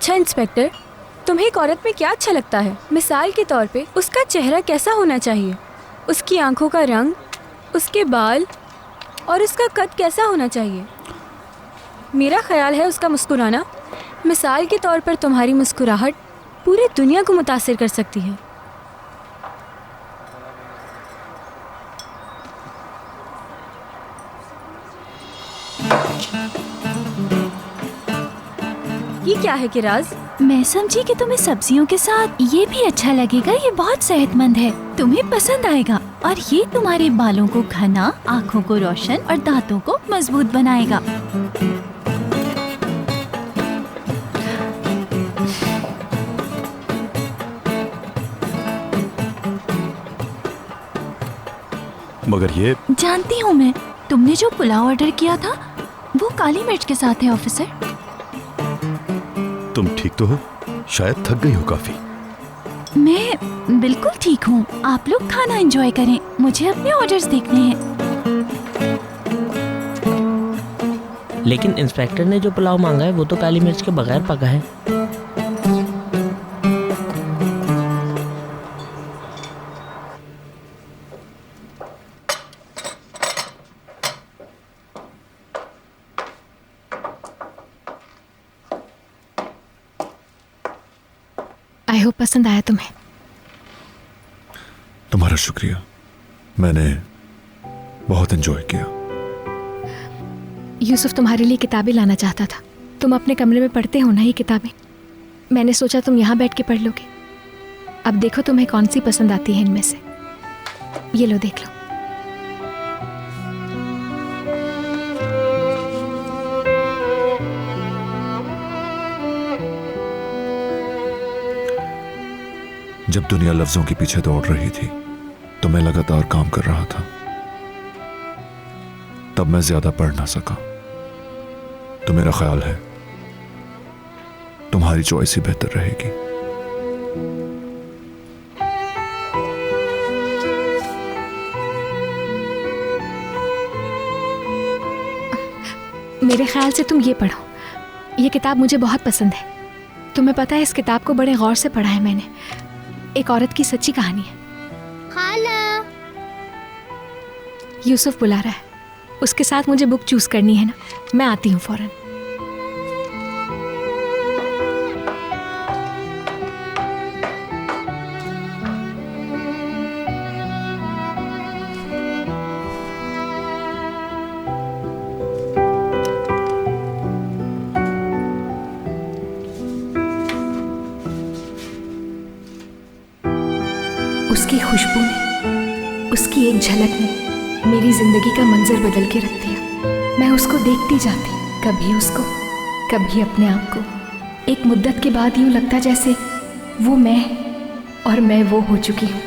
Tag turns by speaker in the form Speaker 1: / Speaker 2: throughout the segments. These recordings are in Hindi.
Speaker 1: अच्छा इंस्पेक्टर, तुम्हें एक औरत में क्या अच्छा लगता है? मिसाल के तौर पे उसका चेहरा कैसा होना चाहिए, उसकी आंखों का रंग, उसके बाल और उसका कद कैसा होना चाहिए? मेरा ख्याल है उसका मुस्कुराना। मिसाल के तौर पर तुम्हारी मुस्कुराहट पूरी दुनिया को मुतासिर कर सकती है। ये क्या है किराज?
Speaker 2: मैं समझी कि तुम्हें सब्जियों के साथ ये भी अच्छा लगेगा। ये बहुत सेहतमंद है, तुम्हें पसंद आएगा और ये तुम्हारे बालों को घना, आँखों को रोशन और दांतों को मजबूत बनाएगा।
Speaker 3: मगर ये
Speaker 2: जानती हूँ मैं, तुमने जो पुलाव ऑर्डर किया था वो काली मिर्च के साथ है ऑफिसर।
Speaker 3: तुम ठीक तो हो? शायद थक गई हो काफी।
Speaker 2: मैं बिल्कुल ठीक हूँ। आप लोग खाना एंजॉय करें, मुझे अपने ऑर्डर्स देखने हैं।
Speaker 4: लेकिन इंस्पेक्टर ने जो पुलाव मांगा है वो तो काली मिर्च के बगैर पका है।
Speaker 1: आई होप पसंद आया तुम्हें।
Speaker 3: तुम्हारा शुक्रिया, मैंने बहुत एंजॉय किया।
Speaker 1: यूसुफ तुम्हारे लिए किताबें लाना चाहता था। तुम अपने कमरे में पढ़ते हो ना ये किताबें। मैंने सोचा तुम यहाँ बैठ के पढ़ लोगे। अब देखो तुम्हें कौन सी पसंद आती है इनमें से। ये लो, देख लो।
Speaker 3: जब दुनिया लफ्जों के पीछे दौड़ रही थी तो मैं लगातार काम कर रहा था। तब मैं ज्यादा पढ़ ना सका। तो मेरा ख्याल है तुम्हारी चॉइस ही बेहतर रहेगी।
Speaker 1: मेरे ख्याल से तुम ये पढ़ो। ये किताब मुझे बहुत पसंद है। तुम्हें पता है इस किताब को बड़े गौर से पढ़ा है मैंने। एक औरत की सच्ची कहानी है।
Speaker 5: खाला,
Speaker 1: यूसुफ बुला रहा है। उसके साथ मुझे बुक चूज करनी है ना। मैं आती हूँ फौरन। उसकी खुशबू ने, उसकी एक झलक ने मेरी जिंदगी का मंजर बदल के रख दिया। मैं उसको देखती जाती, कभी उसको, कभी अपने आप को। एक मुद्दत के बाद यूँ लगता जैसे वो मैं और मैं वो हो चुकी हूँ।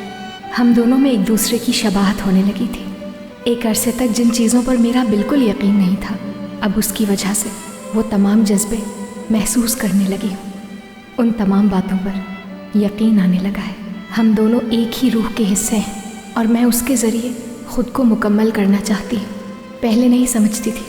Speaker 1: हम दोनों में एक दूसरे की शबाहत होने लगी थी। एक अरसे तक जिन चीज़ों पर मेरा बिल्कुल यकीन नहीं था, अब उसकी वजह से वो तमाम जज्बे महसूस करने लगी हूँ। उन तमाम बातों पर यकीन आने लगा है। हम दोनों एक ही रूह के हिस्से हैं और मैं उसके ज़रिए ख़ुद को मुकम्मल करना चाहती हूँ। पहले नहीं समझती थी,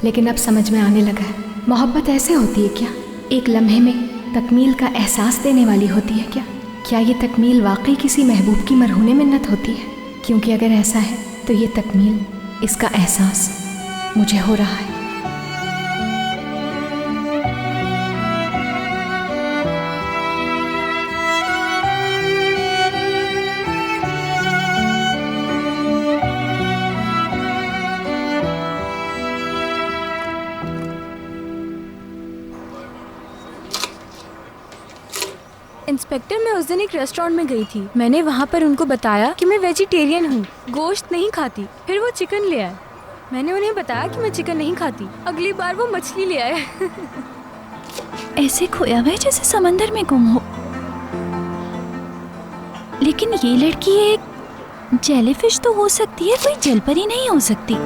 Speaker 1: लेकिन अब समझ में आने लगा है। मोहब्बत ऐसे होती है क्या? एक लम्हे में तकमील का एहसास देने वाली होती है क्या? क्या ये तकमील वाकई किसी महबूब की मरहूने मिन्नत होती है? क्योंकि अगर ऐसा है तो ये तकमील, इसका एहसास मुझे हो रहा है। इंस्पेक्टर, मैं उस दिन एक रेस्टोरेंट में गई थी। मैंने वहाँ पर उनको बताया कि मैं वेजिटेरियन हूँ, गोश्त नहीं खाती। फिर वो चिकन ले आए। मैंने उन्हें बताया कि मैं चिकन नहीं खाती। अगली बार वो मछली ले आए।
Speaker 2: ऐसे खोया हुआ है जैसे समंदर में गुम हो। लेकिन ये लड़की एक जेलीफिश तो हो सकती है, कोई जलपरी नहीं हो सकती।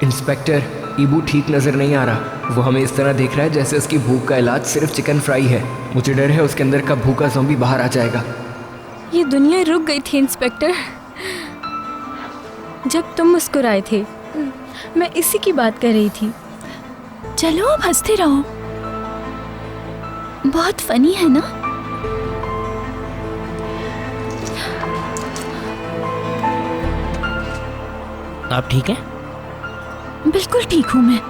Speaker 6: इंस्पेक्टर, ईबू ठीक नज़र नहीं आ रहा। वो हमें इस तरह देख रहा है जैसे उसकी भूख का इलाज सिर्फ चिकन फ्राई है। मुझे डर है उसके अंदर का भूखा ज़ॉम्बी बाहर आ जाएगा।
Speaker 1: ये दुनिया रुक गई थी इंस्पेक्टर।
Speaker 7: जब तुम मुस्कुराए थे। मैं इसी की बात कर रही थी।
Speaker 2: चलो अब हंसते रहो, बहुत फनी है ना।
Speaker 4: आप ठीक हैं?
Speaker 2: बिल्कुल ठीक हूँ मैं।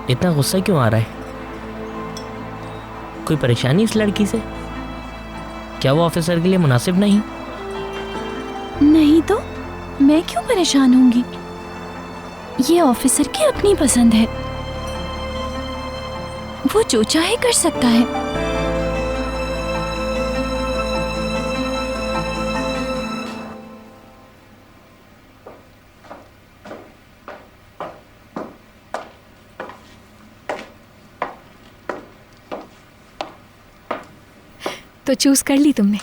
Speaker 4: इतना गुस्सा क्यों आ रहा है? कोई परेशानी इस लड़की से? क्या वो ऑफिसर के लिए मुनासिब नहीं?
Speaker 2: नहीं तो मैं क्यों परेशान होंगी? ये ऑफिसर की अपनी पसंद है, वो जो चाहे कर सकता है।
Speaker 1: तो चूज कर ली तुमने।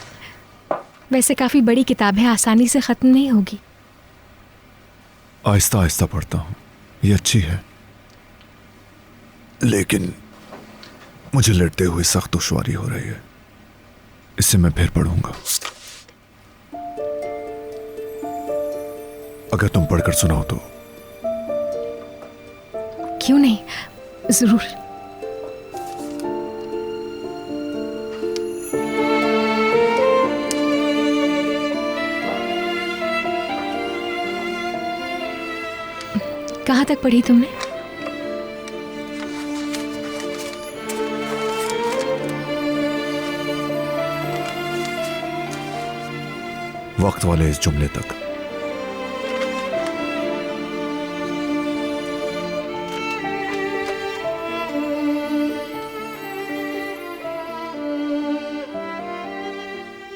Speaker 1: वैसे काफी बड़ी किताब है, आसानी से खत्म नहीं होगी।
Speaker 3: आहिस्ता आहिस्ता पढ़ता हूँ, ये अच्छी है, लेकिन मुझे लेटते हुए सख्त दुश्वारी हो रही है। इससे मैं फिर पढ़ूंगा। अगर तुम पढ़कर सुनाओ तो।
Speaker 1: क्यों नहीं, जरूर। कहाँ तक पढ़ी तुमने?
Speaker 3: वक्त वाले इस जुमले तक।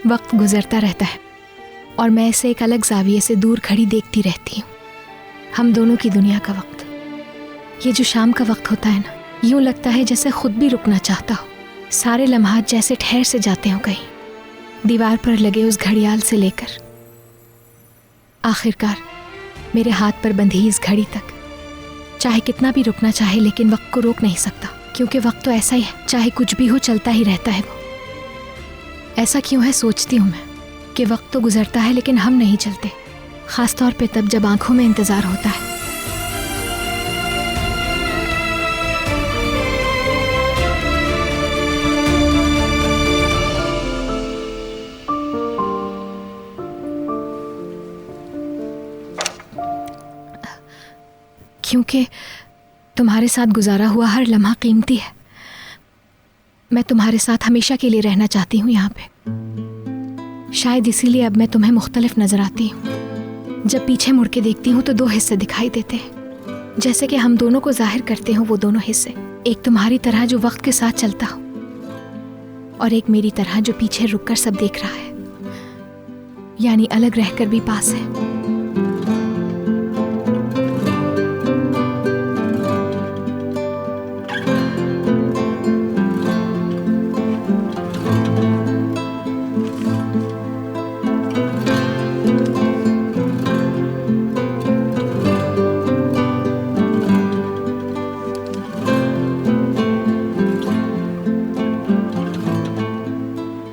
Speaker 1: वक्त गुजरता रहता है और मैं इसे एक अलग जाविये से दूर खड़ी देखती रहती हूँ। हम दोनों की दुनिया का वक्त, ये जो शाम का वक्त होता है ना, यूं लगता है जैसे खुद भी रुकना चाहता हो। सारे लम्हात जैसे ठहर से जाते हो कहीं, दीवार पर लगे उस घड़ियाल से लेकर आखिरकार मेरे हाथ पर बंधी इस घड़ी तक। चाहे कितना भी रुकना चाहे, लेकिन वक्त को रोक नहीं सकता, क्योंकि वक्त तो ऐसा ही है, चाहे कुछ भी हो चलता ही रहता है वो। ऐसा क्यों है, सोचती हूँ मैं, कि वक्त तो गुजरता है लेकिन हम नहीं चलते, खास तौर पे तब जब आंखों में इंतजार होता है। क्योंकि तुम्हारे साथ गुजारा हुआ हर लम्हा कीमती है। मैं तुम्हारे साथ हमेशा के लिए रहना चाहती हूँ यहाँ पे। शायद इसीलिए अब मैं तुम्हें मुख्तलिफ नजर आती हूँ। जब पीछे मुड़ के देखती हूँ तो दो हिस्से दिखाई देते हैं, जैसे कि हम दोनों को जाहिर करते हो वो दोनों हिस्से। एक तुम्हारी तरह जो वक्त के साथ चलता हो, और एक मेरी तरह जो पीछे रुककर सब देख रहा है, यानी अलग रहकर भी पास है।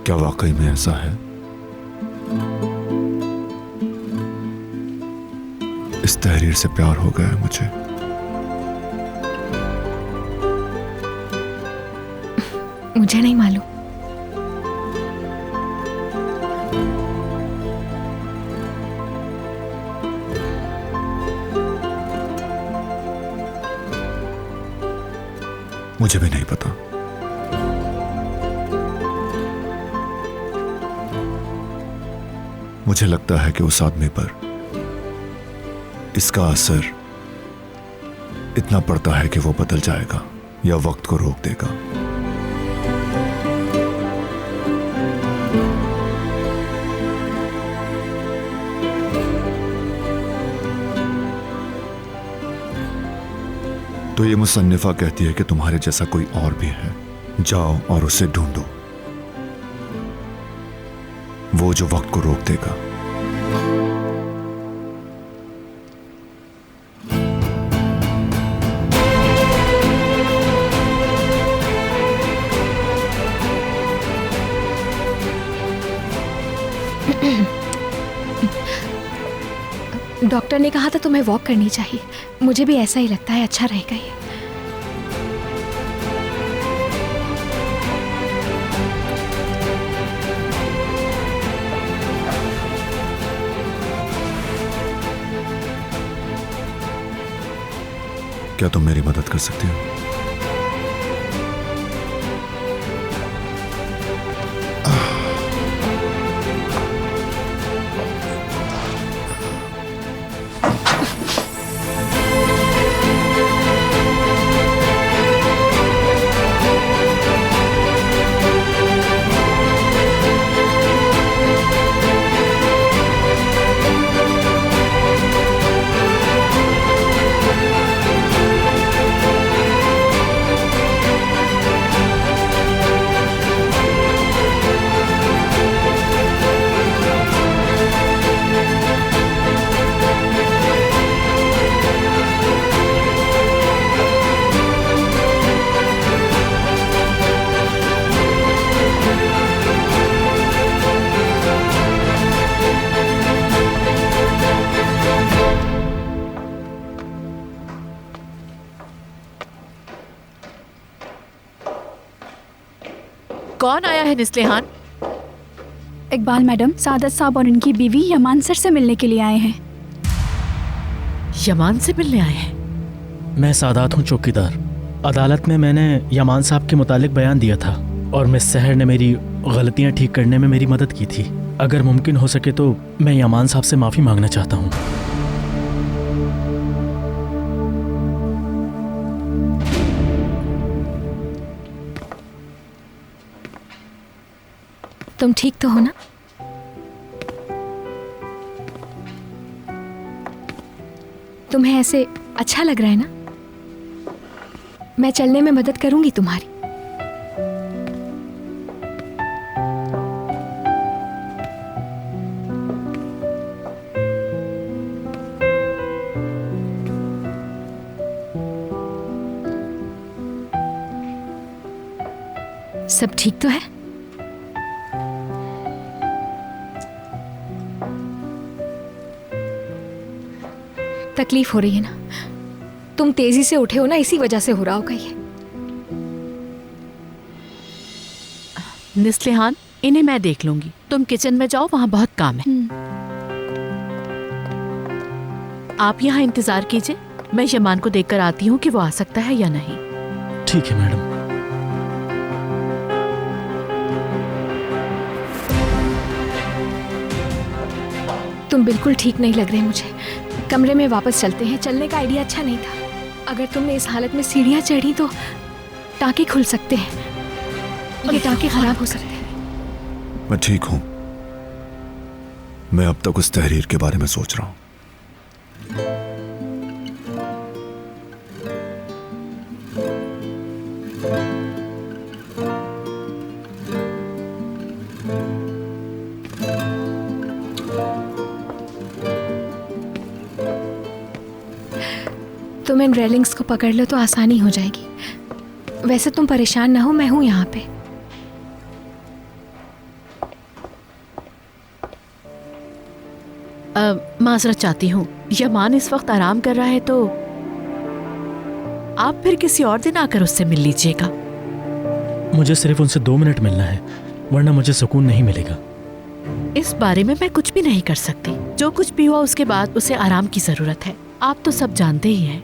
Speaker 3: क्या वाकई में ऐसा है? इस तहरीर से प्यार हो गया है मुझे।
Speaker 1: मुझे नहीं मालूम।
Speaker 3: मुझे भी नहीं पता। मुझे लगता है कि उस आदमी पर इसका असर इतना पड़ता है कि वो बदल जाएगा या वक्त को रोक देगा। तो ये मुसन्निफा कहती है कि तुम्हारे जैसा कोई और भी है, जाओ और उसे ढूंढो, वो जो वक्त को रोक देगा।
Speaker 1: डॉक्टर ने कहा था तुम्हें वॉक करनी चाहिए। मुझे भी ऐसा ही लगता है, अच्छा रहेगा ये।
Speaker 3: क्या तुम मेरी मदद कर सकती हो?
Speaker 8: कौन आया है निस्लेहान?
Speaker 9: इकबाल मैडम, सादत साहब और उनकी बीवी यमान सर से मिलने के लिए आए हैं।
Speaker 8: यमान से मिलने आए हैं?
Speaker 10: मैं सादात हूँ चौकीदार। अदालत में मैंने यमान साहब के मुतालिक बयान दिया था और मिस सहर ने मेरी गलतियाँ ठीक करने में मेरी मदद की थी। अगर मुमकिन हो सके तो मैं यमान साहब से माफ़ी मांगना चाहता हूँ।
Speaker 1: तुम ठीक तो हो ना? तुम्हें ऐसे अच्छा लग रहा है ना? मैं चलने में मदद करूंगी तुम्हारी। सब ठीक तो है? तकलीफ हो रही है ना? तुम तेजी से उठे हो ना, इसी वजह से हो रहा होगा ये।
Speaker 8: निस्लेहान, इन्हें मैं देख लूंगी। तुम किचन में जाओ, वहां बहुत काम है। आप यहाँ इंतजार कीजिए, मैं यमान को देखकर आती हूँ कि वो आ सकता है या नहीं।
Speaker 10: ठीक है मैडम।
Speaker 1: तुम बिल्कुल ठीक नहीं लग रहे मुझे। कमरे में वापस चलते हैं। चलने का आइडिया अच्छा नहीं था। अगर तुमने इस हालत में सीढ़ियां चढ़ी तो टाँके खुल सकते हैं। ये टाँके खराब हो सकते हैं।
Speaker 3: मैं ठीक हूं। मैं अब तक उस तहरीर के बारे में सोच रहा हूं।
Speaker 1: तुम इन रेलिंग्स को पकड़ लो तो आसानी हो जाएगी। वैसे तुम परेशान ना हो, मैं हूं यहाँ पे।
Speaker 8: माजरत चाहती हूँ, यमान इस वक्त आराम कर रहा है तो आप फिर किसी और दिन आकर उससे मिल लीजिएगा।
Speaker 10: मुझे सिर्फ उनसे 2 मिनट मिलना है, वरना मुझे सुकून नहीं मिलेगा।
Speaker 8: इस बारे में मैं कुछ भी नहीं कर सकती। जो कुछ भी हुआ उसके बाद उसे आराम की जरूरत है। आप तो सब जानते ही हैं।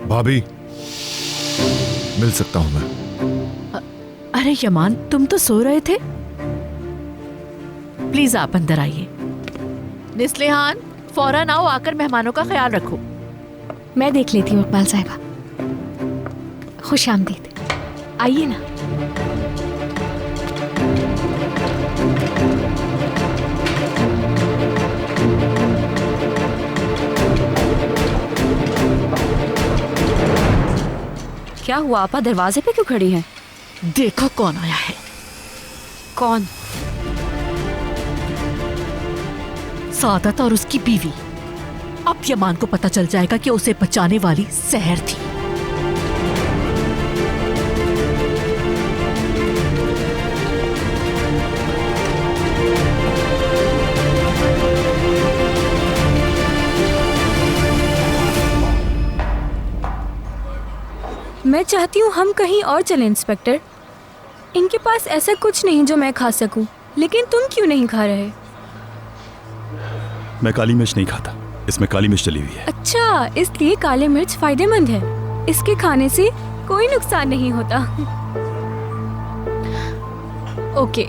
Speaker 3: भाभी, मिल सकता हूं मैं?
Speaker 8: अरे यमान, तुम तो सो रहे थे। प्लीज आप अंदर आइए। निस्लेहान, फौरन आओ, आकर मेहमानों का ख्याल रखो।
Speaker 1: मैं देख लेती हूँ इकबाल साहिबा। खुश आमदीद। आइए ना।
Speaker 7: क्या हुआ आपा, दरवाजे पे क्यों खड़ी हैं?
Speaker 8: देखो कौन आया है।
Speaker 7: कौन?
Speaker 8: सादत और उसकी बीवी। अब यमान को पता चल जाएगा कि उसे बचाने वाली सहर थी।
Speaker 7: मैं चाहती हूँ हम कहीं और चलें इंस्पेक्टर। इनके पास ऐसा कुछ नहीं जो मैं खा सकूं, लेकिन तुम क्यों नहीं खा रहे?
Speaker 11: मैं काली मिर्च नहीं खाता, इसमें काली मिर्च डली हुई है।
Speaker 7: अच्छा, इसलिए काले मिर्च फायदेमंद है। इसके खाने से कोई नुकसान नहीं होता। ओके,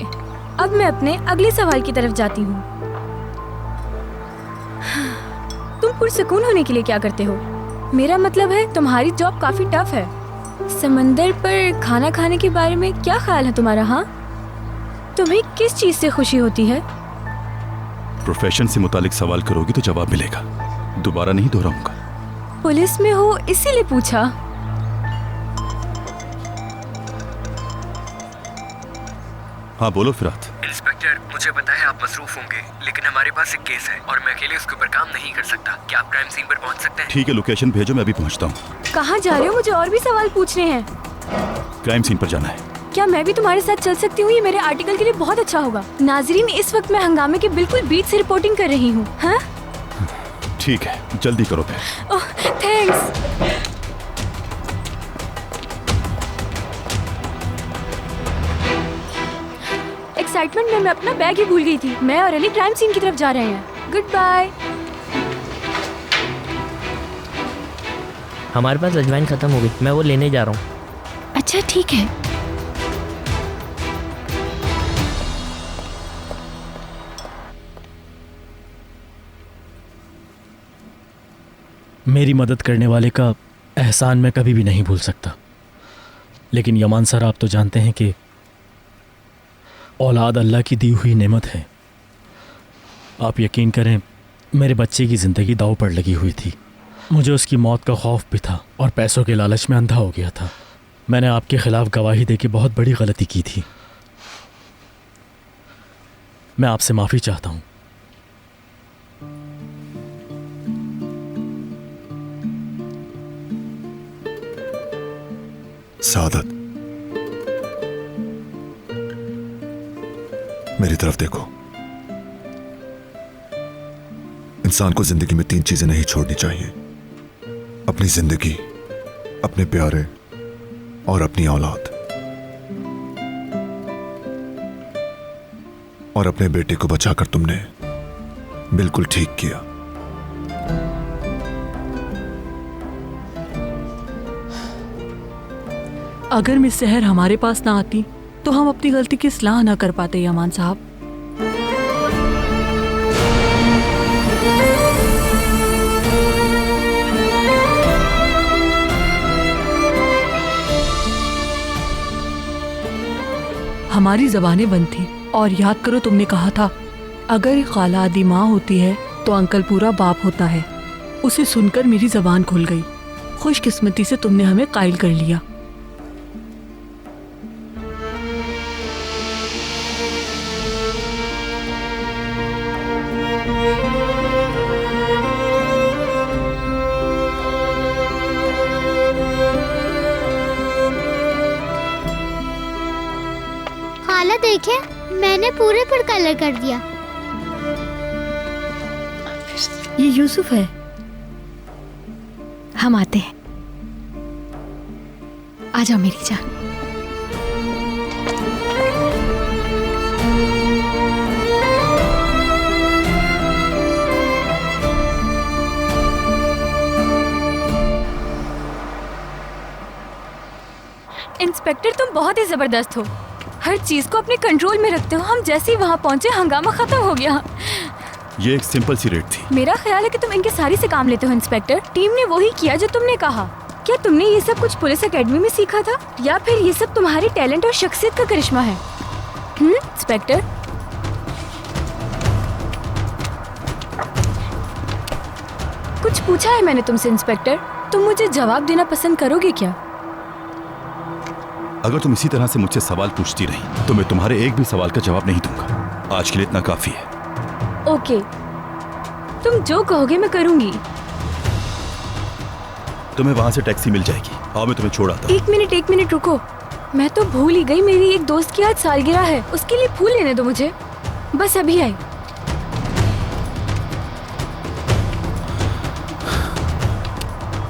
Speaker 7: अब मैं अपने अगले सवाल की तरफ जाती हूँ। तुम पुरसुकून होने के लिए क्या करते हो? मेरा मतलब है तुम्हारी जॉब काफी टफ है। समंदर पर खाना खाने के बारे में क्या ख्याल है तुम्हारा? हाँ, तुम्हें किस चीज से खुशी होती है?
Speaker 11: प्रोफेशन से मुतालिक सवाल करोगी तो जवाब मिलेगा, दोबारा नहीं दोहराऊंगा।
Speaker 7: पुलिस में हो इसीलिए पूछा।
Speaker 11: हाँ बोलो फिरात।
Speaker 6: इंस्पेक्टर, मुझे पता है आप मसरूफ होंगे, लेकिन हमारे पास एक केस है और मैं अकेले उसके ऊपर काम नहीं कर सकता। क्या आप क्राइम सीन पर पहुंच सकते हैं?
Speaker 11: ठीक है, लोकेशन भेजो, मैं अभी पहुंचता हूँ।
Speaker 7: कहाँ जा रहे हो? मुझे और भी सवाल पूछने हैं।
Speaker 11: क्राइम सीन पर जाना है।
Speaker 7: क्या मैं भी तुम्हारे साथ चल सकती हूँ? ये मेरे आर्टिकल के लिए बहुत अच्छा होगा। नाजरीन, इस वक्त मैं हंगामे के बिल्कुल बीच से रिपोर्टिंग कर रही हूँ। हाँ
Speaker 11: ठीक है, जल्दी करो फिर।
Speaker 7: ओह थैंक्स। एक्साइटमेंट में मैं अपना बैग ही भूल गई थी। मैं और अली क्राइम सीन की तरफ जा रहे हैं। Good bye.
Speaker 4: हमारे पास अजवाइन खत्म हो गई, मैं वो लेने जा रहा हूँ।
Speaker 2: अच्छा ठीक है।
Speaker 10: मेरी मदद करने वाले का एहसान मैं कभी भी नहीं भूल सकता। लेकिन यमान सर, आप तो जानते हैं कि औलाद अल्लाह की दी हुई नेमत है। आप यकीन करें, मेरे बच्चे की ज़िंदगी दांव पर लगी हुई थी। मुझे उसकी मौत का खौफ भी था और पैसों के लालच में अंधा हो गया था। मैंने आपके खिलाफ गवाही देके बहुत बड़ी गलती की थी। मैं आपसे माफ़ी चाहता हूँ।
Speaker 3: सादत, मेरी तरफ देखो। इंसान को जिंदगी में 3 चीजें नहीं छोड़नी चाहिए: अपनी जिंदगी, अपने प्यारे और अपनी औलाद। और अपने बेटे को बचाकर तुमने बिल्कुल ठीक किया।
Speaker 8: अगर मिस सहर हमारे पास ना आती तो हम अपनी गलती की इस्लाह ना कर पाते यमान साहब। हमारी जबानें बंद थी और याद करो, तुमने कहा था अगर खाला आदि माँ होती है तो अंकल पूरा बाप होता है। उसे सुनकर मेरी जबान खुल गई। खुशकिस्मती से तुमने हमें कायल कर लिया।
Speaker 5: खाला देखे, मैंने पूरे पर कलर कर दिया।
Speaker 7: ये यूसुफ है।
Speaker 1: हम आते हैं। आ जाओ मेरी जान।
Speaker 7: इंस्पेक्टर, तुम बहुत ही जबरदस्त हो। हर चीज को अपने कंट्रोल में रखते हो। हम जैसे ही वहाँ पहुँचे हंगामा खत्म हो गया।
Speaker 11: ये एक सिंपल सी रेड थी।
Speaker 7: मेरा ख्याल है कि तुम इनके सारी से काम लेते हो इंस्पेक्टर। टीम ने वही किया जो तुमने कहा। क्या तुमने ये सब कुछ पुलिस एकेडमी में सीखा था, या फिर ये सब तुम्हारे टैलेंट और शख्सियत का करिश्मा है? इंस्पेक्टर, कुछ पूछा है मैंने तुमसे इंस्पेक्टर। तुम मुझे जवाब देना पसंद करोगे क्या?
Speaker 11: अगर तुम इसी तरह से मुझसे सवाल पूछती रही तो मैं तुम्हारे एक भी सवाल का जवाब नहीं दूंगा। आज के लिए इतना काफी है।
Speaker 7: ओके, तुम जो कहोगे मैं करूंगी।
Speaker 11: तुम्हें वहां से टैक्सी मिल जाएगी। आओ, मैं तुम्हें छोड़ आता हूं।
Speaker 7: एक मिनट रुको। मैं तो भूल ही गई, मेरी एक दोस्त की आज सालगिरह है। उसके लिए फूल लेने दो मुझे। बस अभी आई।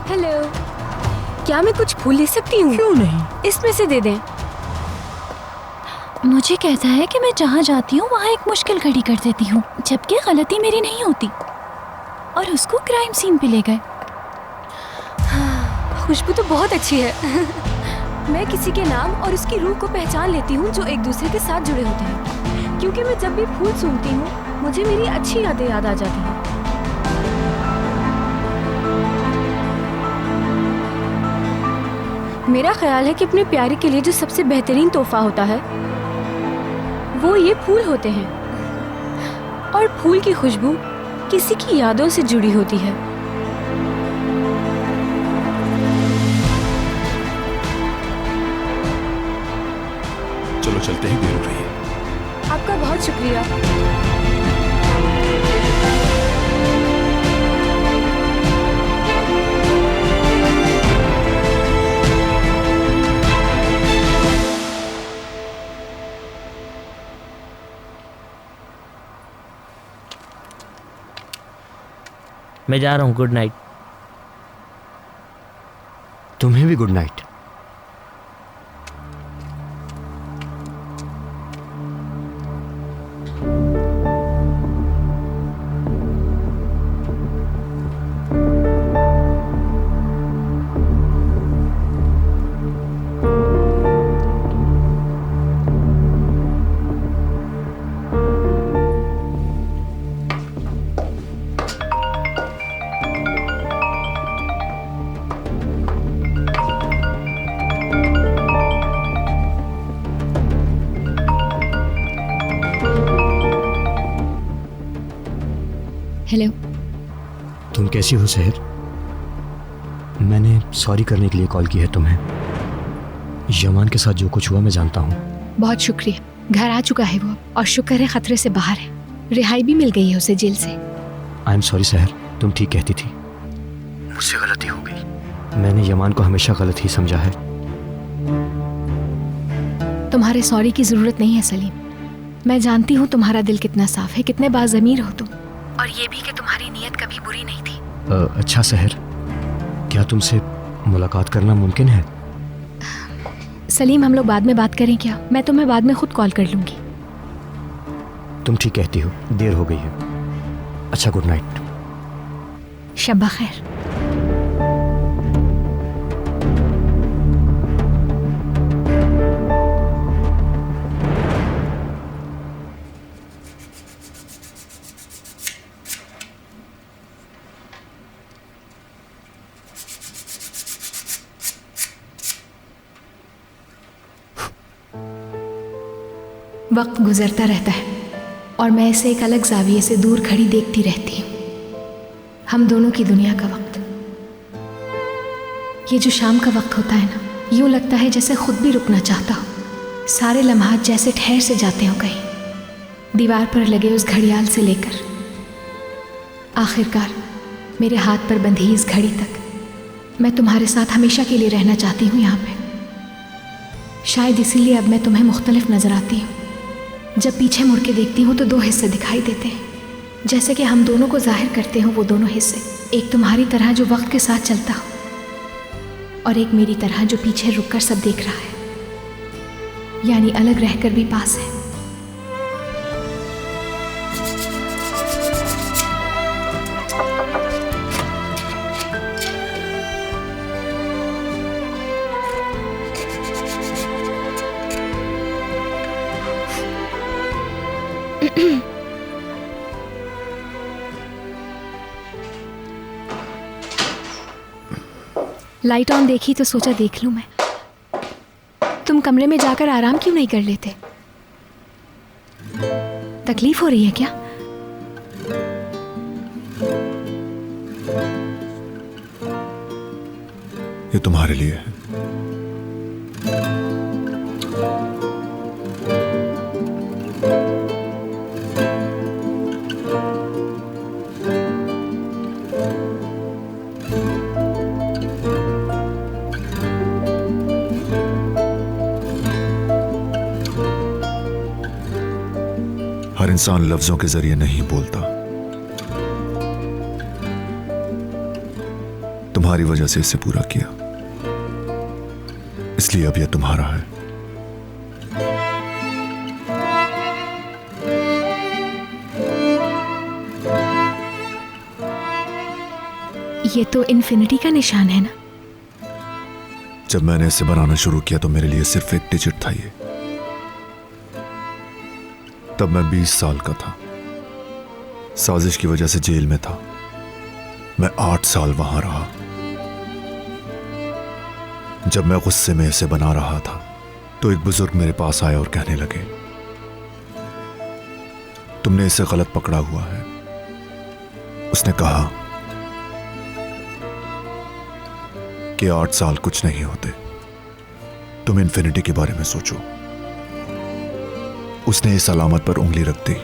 Speaker 7: हेलो। क्या मैं कुछ फूल ले सकती हूँ?
Speaker 8: क्यों नहीं?
Speaker 7: इसमें से दे दें।
Speaker 2: मुझे कहता है कि मैं जहाँ जाती हूँ वहाँ एक मुश्किल खड़ी कर देती हूँ, जबकि गलती मेरी नहीं होती, और उसको क्राइम सीन पे ले गए।
Speaker 7: खुशबू तो बहुत अच्छी है। मैं किसी के नाम और उसकी रूह को पहचान लेती हूँ जो एक दूसरे के साथ जुड़े होते हैं, क्योंकि मैं जब भी फूल सूंघती हूँ मुझे मेरी अच्छी यादें याद आ जाती हैं। मेरा ख्याल है कि अपने प्यारे के लिए जो सबसे बेहतरीन तोहफा होता है वो ये फूल होते हैं, और फूल की खुशबू किसी की यादों से जुड़ी होती है।
Speaker 11: चलो चलते हैं, देर हो रही है।
Speaker 7: आपका बहुत शुक्रिया।
Speaker 4: मैं जा रहा हूँ, गुड नाइट।
Speaker 6: तुम्हें भी गुड नाइट।
Speaker 1: हेलो।
Speaker 6: तुम कैसी हो सहर? मैंने सॉरी करने के लिए कॉल की है तुम्हें। यमान के साथ जो कुछ हुआ मैं जानता हूँ।
Speaker 1: बहुत शुक्रिया। घर आ चुका है वो, और शुक्र है खतरे से बाहर है। रिहाई भी मिल गई है उसे जेल से।
Speaker 6: आई एम सॉरी सहर, तुम ठीक कहती थी, मुझसे गलती हो गई। मैंने यमान को हमेशा गलत ही समझा है।
Speaker 1: तुम्हारे सॉरी की जरूरत नहीं है सलीम। मैं जानती हूँ तुम्हारा दिल कितना साफ है, कितने बाज़मीर हो तुम, और ये भी कि तुम्हारी नीयत कभी बुरी नहीं थी।
Speaker 6: अच्छा सहर, क्या तुमसे मुलाकात करना मुमकिन है?
Speaker 1: सलीम, हम लोग बाद में बात करें क्या? मैं तुम्हें बाद में खुद कॉल कर लूंगी।
Speaker 6: तुम ठीक कहती हो, देर हो गई है। अच्छा, गुड नाइट।
Speaker 1: शब्बा खैर। वक्त गुजरता रहता है और मैं इसे एक अलग जाविये से दूर खड़ी देखती रहती हूँ। हम दोनों की दुनिया का वक्त, ये जो शाम का वक्त होता है ना, यूँ लगता है जैसे खुद भी रुकना चाहता हो। सारे लम्हात जैसे ठहर से जाते हो कहीं, दीवार पर लगे उस घड़ियाल से लेकर आखिरकार मेरे हाथ पर बंधी इस घड़ी तक। मैं तुम्हारे साथ हमेशा के लिए रहना चाहती हूँ यहाँ पे। शायद इसीलिए अब मैं तुम्हें मुख्तलिफ नज़र आती हूँ। जब पीछे मुड़ के देखती हूँ तो दो हिस्से दिखाई देते हैं, जैसे कि हम दोनों को जाहिर करते हो वो दोनों हिस्से। एक तुम्हारी तरह जो वक्त के साथ चलता हो, और एक मेरी तरह जो पीछे रुककर सब देख रहा है, यानी अलग रहकर भी पास है। लाइट ऑन देखी तो सोचा देख लूं मैं। तुम कमरे में जाकर आराम क्यों नहीं कर लेते? तकलीफ हो रही है क्या?
Speaker 3: ये तुम्हारे लिए है। हर इंसान लफ्जों के जरिए नहीं बोलता। तुम्हारी वजह से इसे पूरा किया। इसलिए अब यह तुम्हारा है।
Speaker 1: ये तो इन्फिनिटी का निशान है ना?
Speaker 3: जब मैंने इसे बनाना शुरू किया तो मेरे लिए सिर्फ एक डिजिट था ये। तब मैं 20 साल का था, साजिश की वजह से जेल में था। मैं 8 साल वहां रहा। जब मैं गुस्से में इसे बना रहा था तो एक बुजुर्ग मेरे पास आए और कहने लगे, तुमने इसे गलत पकड़ा हुआ है। उसने कहा कि 8 साल कुछ नहीं होते, तुम इन्फिनिटी के बारे में सोचो। उसने इस अलामत पर उंगली रख दी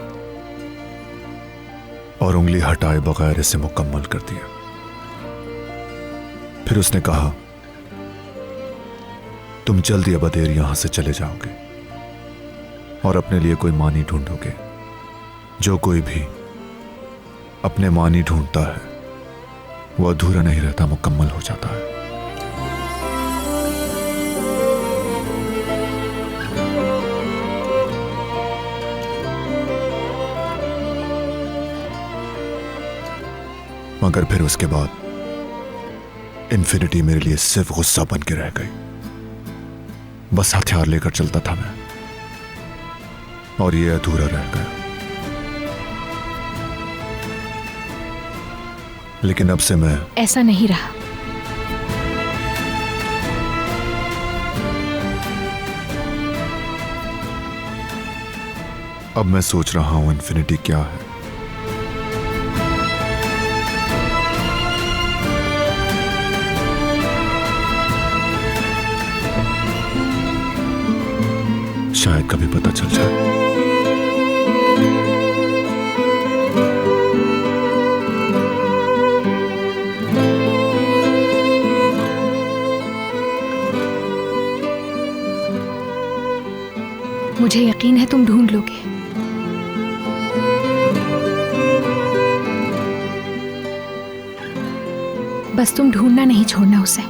Speaker 3: और उंगली हटाए बगैर इसे मुकम्मल कर दिया। फिर उसने कहा, तुम जल्द या बदेर यहां से चले जाओगे और अपने लिए कोई मानी ढूंढोगे। जो कोई भी अपने मानी ढूंढता है वो अधूरा नहीं रहता, मुकम्मल हो जाता है। मगर फिर उसके बाद इन्फिनिटी मेरे लिए सिर्फ गुस्सा बन के रह गई। बस हथियार लेकर चलता था मैं, और ये अधूरा रह गया। लेकिन अब से मैं
Speaker 1: ऐसा नहीं रहा।
Speaker 3: अब मैं सोच रहा हूं इन्फिनिटी क्या है। शायद कभी पता चल जाए।
Speaker 1: मुझे यकीन है तुम ढूंढ लोगे। बस तुम ढूंढना नहीं छोड़ना उसे।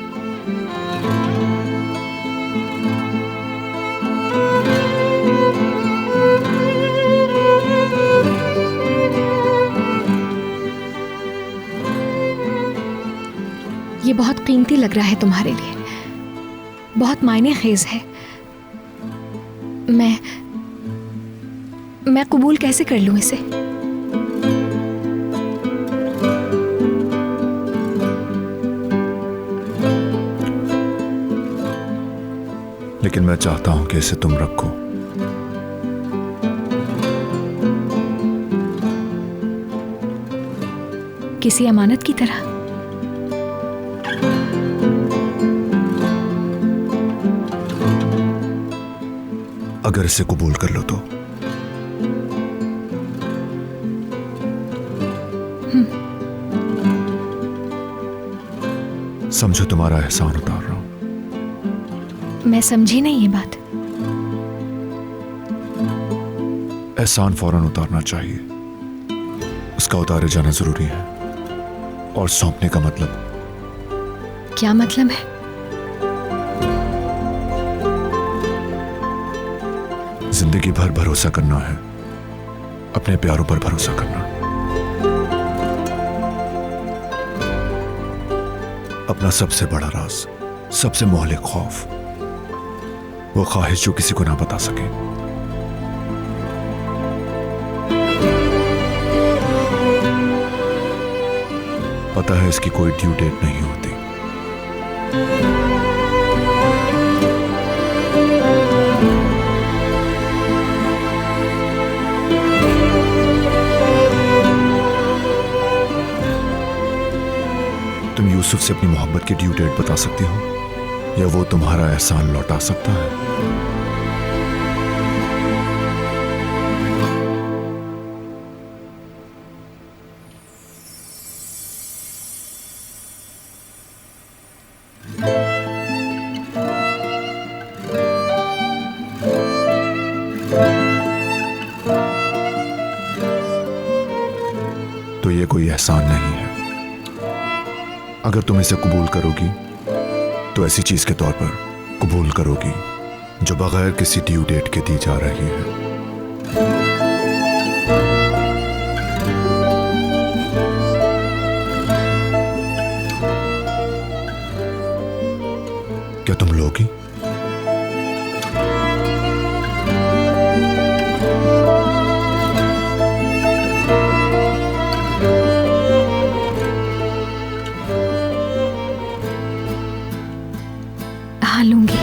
Speaker 1: ये बहुत कीमती लग रहा है तुम्हारे लिए, बहुत मायने खेज है। मैं कबूल कैसे कर लूं इसे?
Speaker 3: लेकिन मैं चाहता हूं कि इसे तुम रखो।
Speaker 1: किसी अमानत की तरह।
Speaker 3: अगर इसे कबूल कर लो तो। समझो तुम्हारा एहसान उतार रहा हूं।
Speaker 1: मैं समझी नहीं ये बात।
Speaker 3: एहसान फौरन उतारना चाहिए, उसका उतारे जाना जरूरी है। और सौंपने का मतलब?
Speaker 1: क्या मतलब है?
Speaker 3: जिंदगी भर भरोसा करना है, अपने प्यारों पर भरोसा करना। अपना सबसे बड़ा राज, सबसे मोहल्ले खौफ, वो ख्वाहिश जो किसी को ना बता सके। पता है इसकी कोई ड्यू डेट नहीं होती। तुम यूसुफ से अपनी मोहब्बत की ड्यू डेट बता सकती हो, या वो तुम्हारा एहसान लौटा सकता है? तो ये कोई एहसान नहीं है। अगर तुम इसे कबूल करोगी तो ऐसी चीज के तौर पर कबूल करोगी जो बगैर किसी ड्यू डेट के दी जा रही है? क्या तुम लोगी?
Speaker 1: हाँ, लूंगी।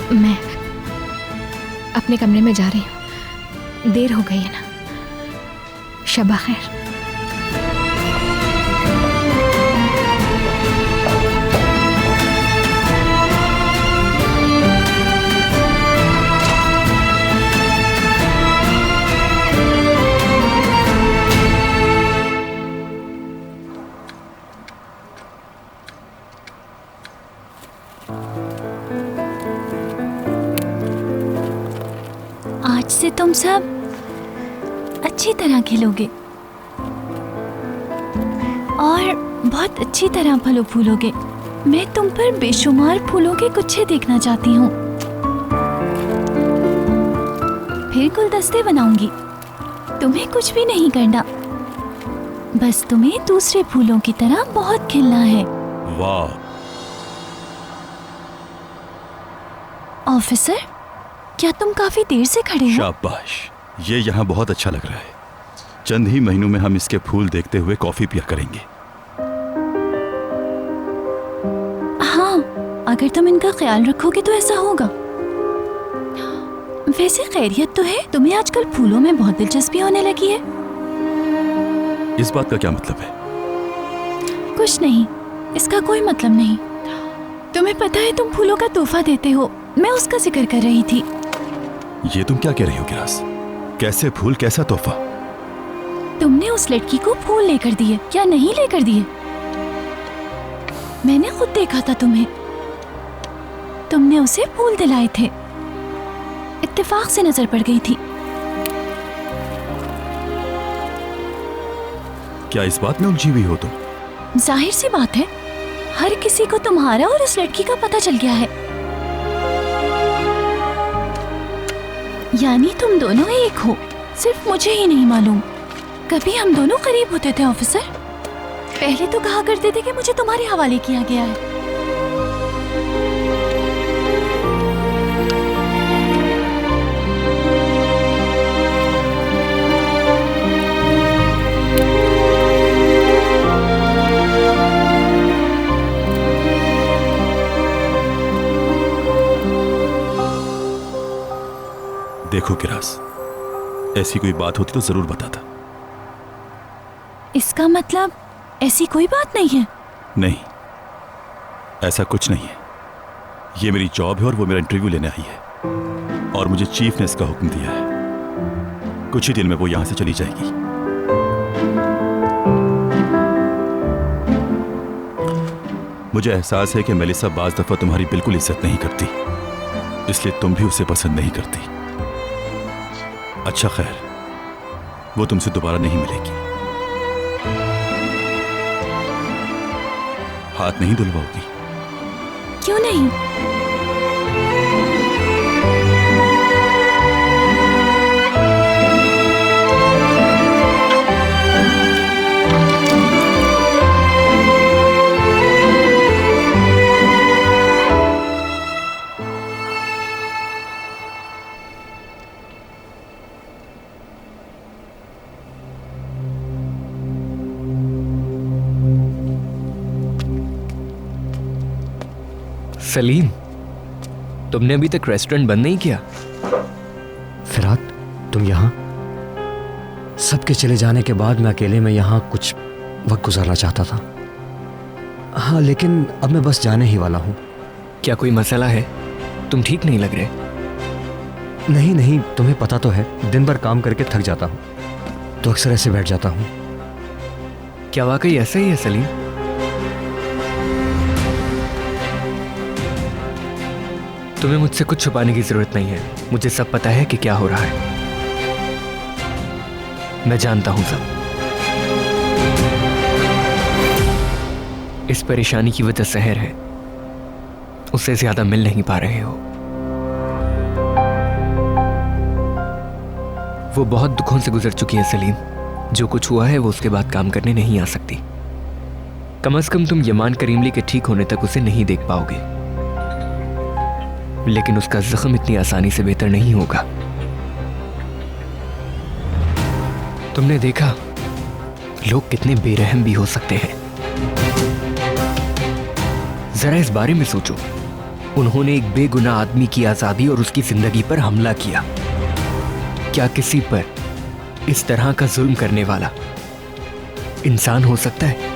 Speaker 1: मैं अपने कमरे में जा रही हूँ, देर हो गई है ना। शबा खैर।
Speaker 2: आज से तुम सब अच्छी तरह खेलोगे और बहुत अच्छी तरह फलो फूलोगे। मैं तुम पर बेशुमार फूलों के गुच्छे देखना चाहती हूँ। फिर गुलदस्ते बनाऊंगी। तुम्हें कुछ भी नहीं करना, बस तुम्हें दूसरे फूलों की तरह बहुत खिलना है।
Speaker 11: वाह!
Speaker 2: ऑफिसर, क्या तुम काफी देर से खड़े हो?
Speaker 11: शाबाश, ये यहाँ बहुत अच्छा लग रहा है। चंद ही महीनों में हम इसके फूल देखते हुए कॉफी पिया करेंगे।
Speaker 2: हाँ, अगर तुम इनका ख्याल रखोगे तो ऐसा होगा। वैसे खैरियत तो है? तुम्हें आजकल फूलों में बहुत दिलचस्पी होने लगी है।
Speaker 11: इस बात का क्या मतलब है?
Speaker 2: कुछ नहीं, इसका कोई मतलब नहीं। तुम्हें पता है तुम फूलों का तोहफा देते हो, मैं उसका जिक्र कर रही थी।
Speaker 11: ये तुम क्या कह रही हो गिरास? कैसे फूल, कैसा तोहफा?
Speaker 2: तुमने उस लड़की को फूल लेकर दिए, क्या नहीं लेकर दिए? मैंने खुद देखा था तुम्हें। तुमने उसे फूल दिलाए थे, इत्तेफाक से नजर पड़ गई थी।
Speaker 11: क्या इस बात में उलझी हुई हो तुम?
Speaker 2: जाहिर सी बात है, हर किसी को तुम्हारा और उस लड़की का पता चल गया है। यानी तुम दोनों एक हो, सिर्फ मुझे ही नहीं मालूम। कभी हम दोनों करीब होते थे ऑफिसर। पहले तो कहा करते थे कि मुझे तुम्हारे हवाले किया गया है।
Speaker 11: देखो गिरास, ऐसी कोई बात होती तो जरूर बताता।
Speaker 2: इसका मतलब ऐसी कोई बात नहीं है?
Speaker 11: नहीं, ऐसा कुछ नहीं है। ये मेरी जॉब है और वो मेरा इंटरव्यू लेने आई है, और मुझे चीफ ने इसका हुक्म दिया है। कुछ ही दिन में वो यहां से चली जाएगी। मुझे एहसास है कि मेलिसा बाज दफा तुम्हारी बिल्कुल इज्जत नहीं करती, इसलिए तुम भी उसे पसंद नहीं करती। अच्छा खैर, वो तुमसे दोबारा नहीं मिलेगी। हाथ नहीं धुलवाओगी?
Speaker 2: क्यों नहीं?
Speaker 6: सलीम, तुमने अभी तक रेस्टोरेंट बंद नहीं किया?
Speaker 12: फिरात, तुम यहाँ? सबके चले जाने के बाद मैं अकेले में यहाँ कुछ वक्त गुजारना चाहता था। हाँ, लेकिन अब मैं बस जाने ही वाला हूँ।
Speaker 6: क्या कोई मसला है? तुम ठीक नहीं लग रहे।
Speaker 12: नहीं नहीं, तुम्हें पता तो है, दिन भर काम करके थक जाता हूँ तो अक्सर ऐसे बैठ जाता हूँ।
Speaker 6: क्या वाकई ऐसा ही है सलीम? तुम्हें मुझसे कुछ छुपाने की जरूरत नहीं है। मुझे सब पता है कि क्या हो रहा है। मैं जानता हूं सब। इस परेशानी की वजह सहर है, उससे ज्यादा मिल नहीं पा रहे हो। वो बहुत दुखों से गुजर चुकी है सलीम। जो कुछ हुआ है वो उसके बाद काम करने नहीं आ सकती। कम से कम तुम यमान करीमली के ठीक होने तक उसे नहीं देख पाओगे, लेकिन उसका जख्म इतनी आसानी से बेहतर नहीं होगा। तुमने देखा लोग कितने बेरहम भी हो सकते हैं। जरा इस बारे में सोचो, उन्होंने एक बेगुनाह आदमी की आजादी और उसकी जिंदगी पर हमला किया। क्या किसी पर इस तरह का जुल्म करने वाला इंसान हो सकता है?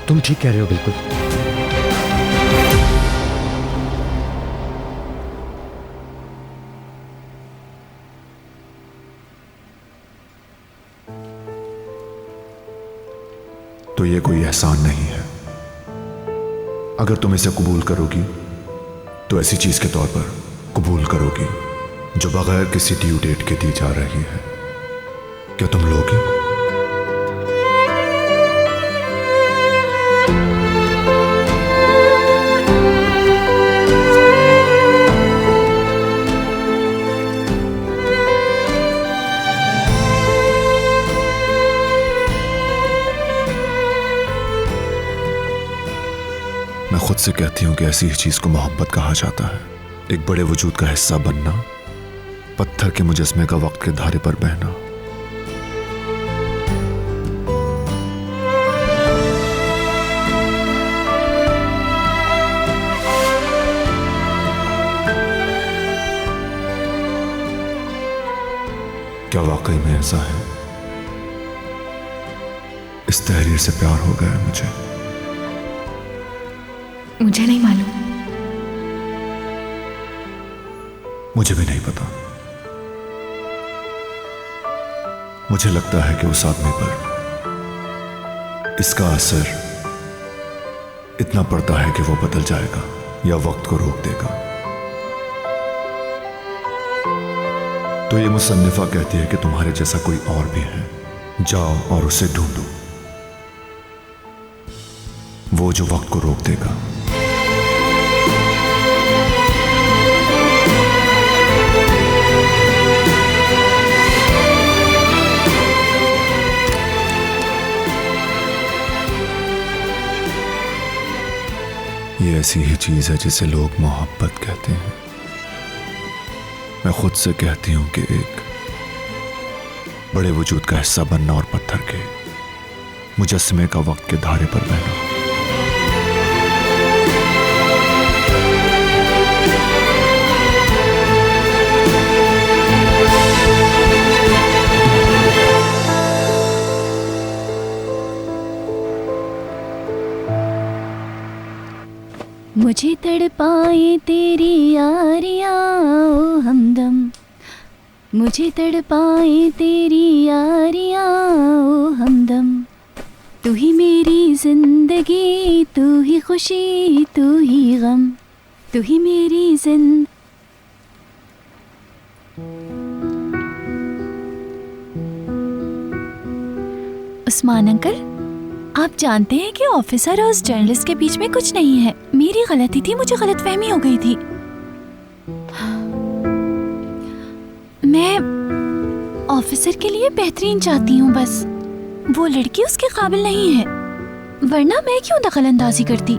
Speaker 12: तुम ठीक कह रहे हो बिल्कुल।
Speaker 3: तो ये कोई एहसान नहीं है। अगर तुम इसे कबूल करोगी तो ऐसी चीज के तौर पर कबूल करोगी जो बगैर किसी ड्यू डेट के दी जा रही है। क्या तुम लोगी? मैं खुद से कहती हूं कि ऐसी ही चीज को मोहब्बत कहा जाता है। एक बड़े वजूद का हिस्सा बनना, पत्थर के मुजस्मे का वक्त के धारे पर बहना। क्या वाकई में ऐसा है? इस तहरीर से प्यार हो गया है मुझे।
Speaker 1: मुझे नहीं मालूम।
Speaker 3: मुझे भी नहीं पता। मुझे लगता है कि उस आदमी पर इसका असर इतना पड़ता है कि वो बदल जाएगा या वक्त को रोक देगा। तो ये मुसन्निफा कहती है कि तुम्हारे जैसा कोई और भी है, जाओ और उसे ढूंढो, वो जो वक्त को रोक देगा। ये ऐसी ही चीज है जिसे लोग मोहब्बत कहते हैं। मैं खुद से कहती हूं कि एक बड़े वजूद का हिस्सा बनना और पत्थर के मुजस्मे का वक्त के धारे पर बहना।
Speaker 2: मुझे तड़पाए तेरी यारियाँ ओ हमदम, मुझे तड़पाए तेरी यारियाँ ओ हमदम। तू ही मेरी जिंदगी, तू ही खुशी, तू ही गम, तू ही मेरी उस्मान अंकल, आप जानते हैं कि ऑफिसर और उस जर्नलिस्ट के बीच में कुछ नहीं है। मेरी गलती थी, मुझे गलतफहमी हो गई थी। मैं ऑफिसर के लिए बेहतरीन चाहती हूँ, बस वो लड़की उसके काबिल नहीं है, वरना मैं क्यों दखलंदाजी करती।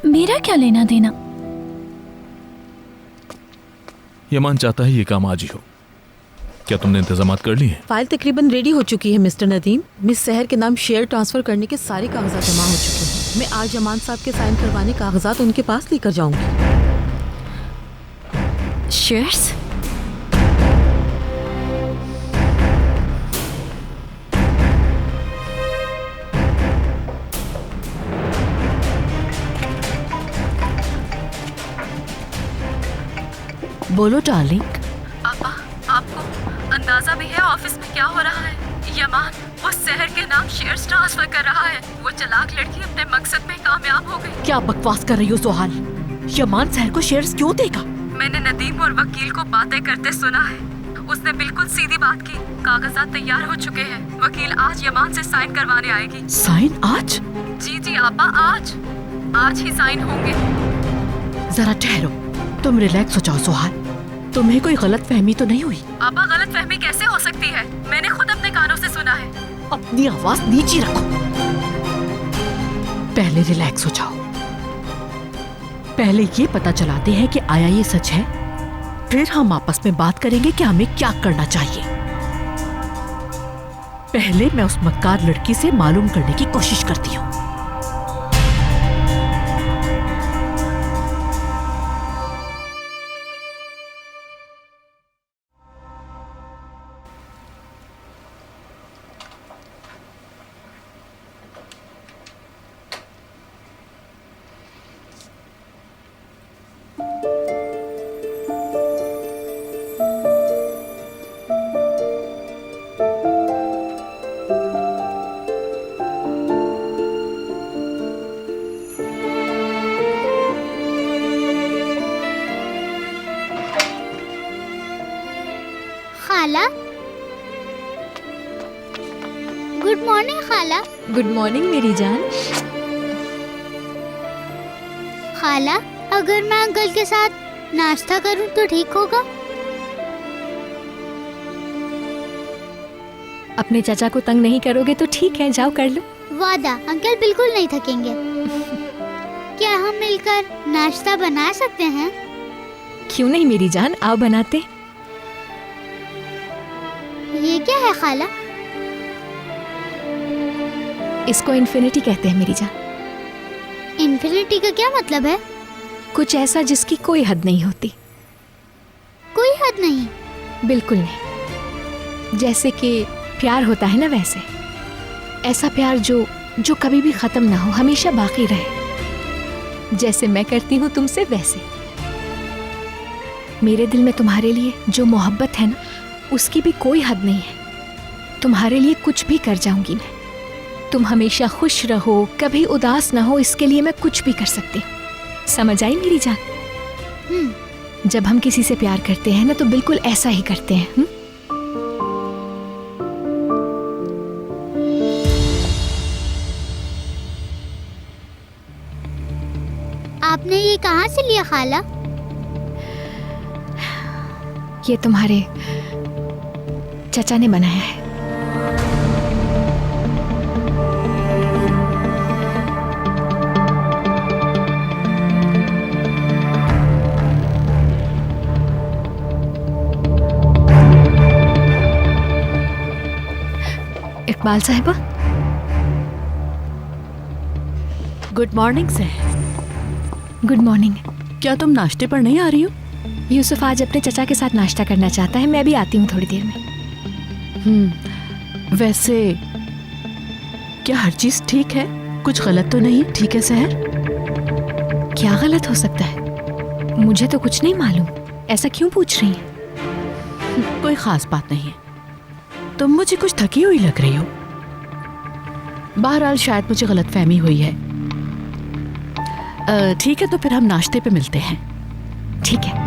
Speaker 2: मेरा क्या लेना देना।
Speaker 13: यमान चाहता है ये काम आज ही हो। क्या तुमने इंतजामात कर लिए हैं?
Speaker 14: फाइल तकरीबन रेडी हो चुकी है मिस्टर नदीम। मिस सहर के नाम शेयर ट्रांसफर करने के सारे कागजात जमा हो चुके हैं। मैं आज यमान साहब के साइन करवाने कागजात उनके पास लेकर जाऊंगी।
Speaker 2: शेयर्स?
Speaker 14: बोलो डार्लिंग।
Speaker 9: आपको अंदाजा भी है ऑफिस में क्या हो रहा है? यमान
Speaker 7: वो शहर के नाम शेयर्स ट्रांसफर कर रहा है। वो चालाक लड़की अपने मकसद में कामयाब हो गई।
Speaker 14: क्या बकवास कर रही हो सोहाल? यमान शहर को शेयर्स क्यों देगा?
Speaker 7: मैंने नदीम और वकील को बातें करते सुना है। उसने बिल्कुल सीधी बात की। कागजात तैयार हो चुके हैं। वकील आज यमान से साइन करवाने आएगी।
Speaker 14: साइन आज?
Speaker 7: जी आपा, आज ही साइन होंगे।
Speaker 14: जरा ठहरो, तुम रिलैक्स हो जाओ सोहाल। तुम्हें कोई गलत फहमी तो नहीं हुई?
Speaker 7: आपा, गलत फहमी कैसे हो सकती है? मैंने खुद अपने कानों से सुना है।
Speaker 14: अपनी आवाज नीचे रखो। पहले रिलैक्स हो जाओ। पहले ये पता चलाते हैं कि आया ये सच है, फिर हम आपस में बात करेंगे कि हमें क्या करना चाहिए। पहले मैं उस मक्कार लड़की से मालूम करने की कोशिश करती हूँ।
Speaker 5: खाला, गुड मॉर्निंग खाला।
Speaker 7: गुड मॉर्निंग मेरी जान।
Speaker 5: खाला, अगर मैं अंकल के साथ नाश्ता करूं तो ठीक होगा?
Speaker 1: अपने चाचा को तंग नहीं करोगे तो ठीक है, जाओ कर लो।
Speaker 5: वादा, अंकल बिल्कुल नहीं थकेंगे। क्या हम मिलकर नाश्ता बना सकते हैं?
Speaker 1: क्यों नहीं मेरी जान, आओ बनाते।
Speaker 5: ये क्या है खाला?
Speaker 1: इसको इन्फिनिटी कहते हैं मेरी जान।
Speaker 5: इन्फिनिटी का क्या मतलब है?
Speaker 1: कुछ ऐसा जिसकी कोई हद नहीं होती।
Speaker 5: कोई हद नहीं?
Speaker 1: बिल्कुल नहीं। जैसे कि प्यार होता है ना, वैसे ऐसा प्यार जो कभी भी खत्म ना हो, हमेशा बाकी रहे। जैसे मैं करती हूँ तुमसे, वैसे मेरे दिल में तुम्हारे लिए जो मोहब्बत है ना, उसकी भी कोई हद नहीं है। तुम्हारे लिए कुछ भी कर जाऊंगी मैं। तुम हमेशा खुश रहो, कभी उदास ना हो, इसके लिए मैं कुछ भी कर सकती हूँ। समझ आई मेरी जान? जब हम किसी से प्यार करते हैं ना, तो बिल्कुल ऐसा ही करते हैं।
Speaker 5: आपने ये कहाँ से लिया खाला?
Speaker 1: ये तुम्हारे चाचा ने बनाया है। इकबाल साहिबा,
Speaker 14: good morning sir.
Speaker 1: Good morning.
Speaker 14: क्या तुम नाश्ते पर नहीं आ रही हो?
Speaker 1: यूसुफ आज अपने चचा के साथ नाश्ता करना चाहता है। मैं भी आती हूँ थोड़ी देर में।
Speaker 14: वैसे क्या हर चीज ठीक है? कुछ गलत तो नहीं? ठीक है सहर?
Speaker 1: क्या गलत हो सकता है? मुझे तो कुछ नहीं मालूम। ऐसा क्यों पूछ रही हैं?
Speaker 14: कोई खास बात नहीं है। तुम मुझे कुछ थकी हुई लग रही हो। बहरहाल शायद मुझे गलतफहमी हुई है। ठीक है, तो फिर हम नाश्ते पे मिलते हैं।
Speaker 1: ठीक है।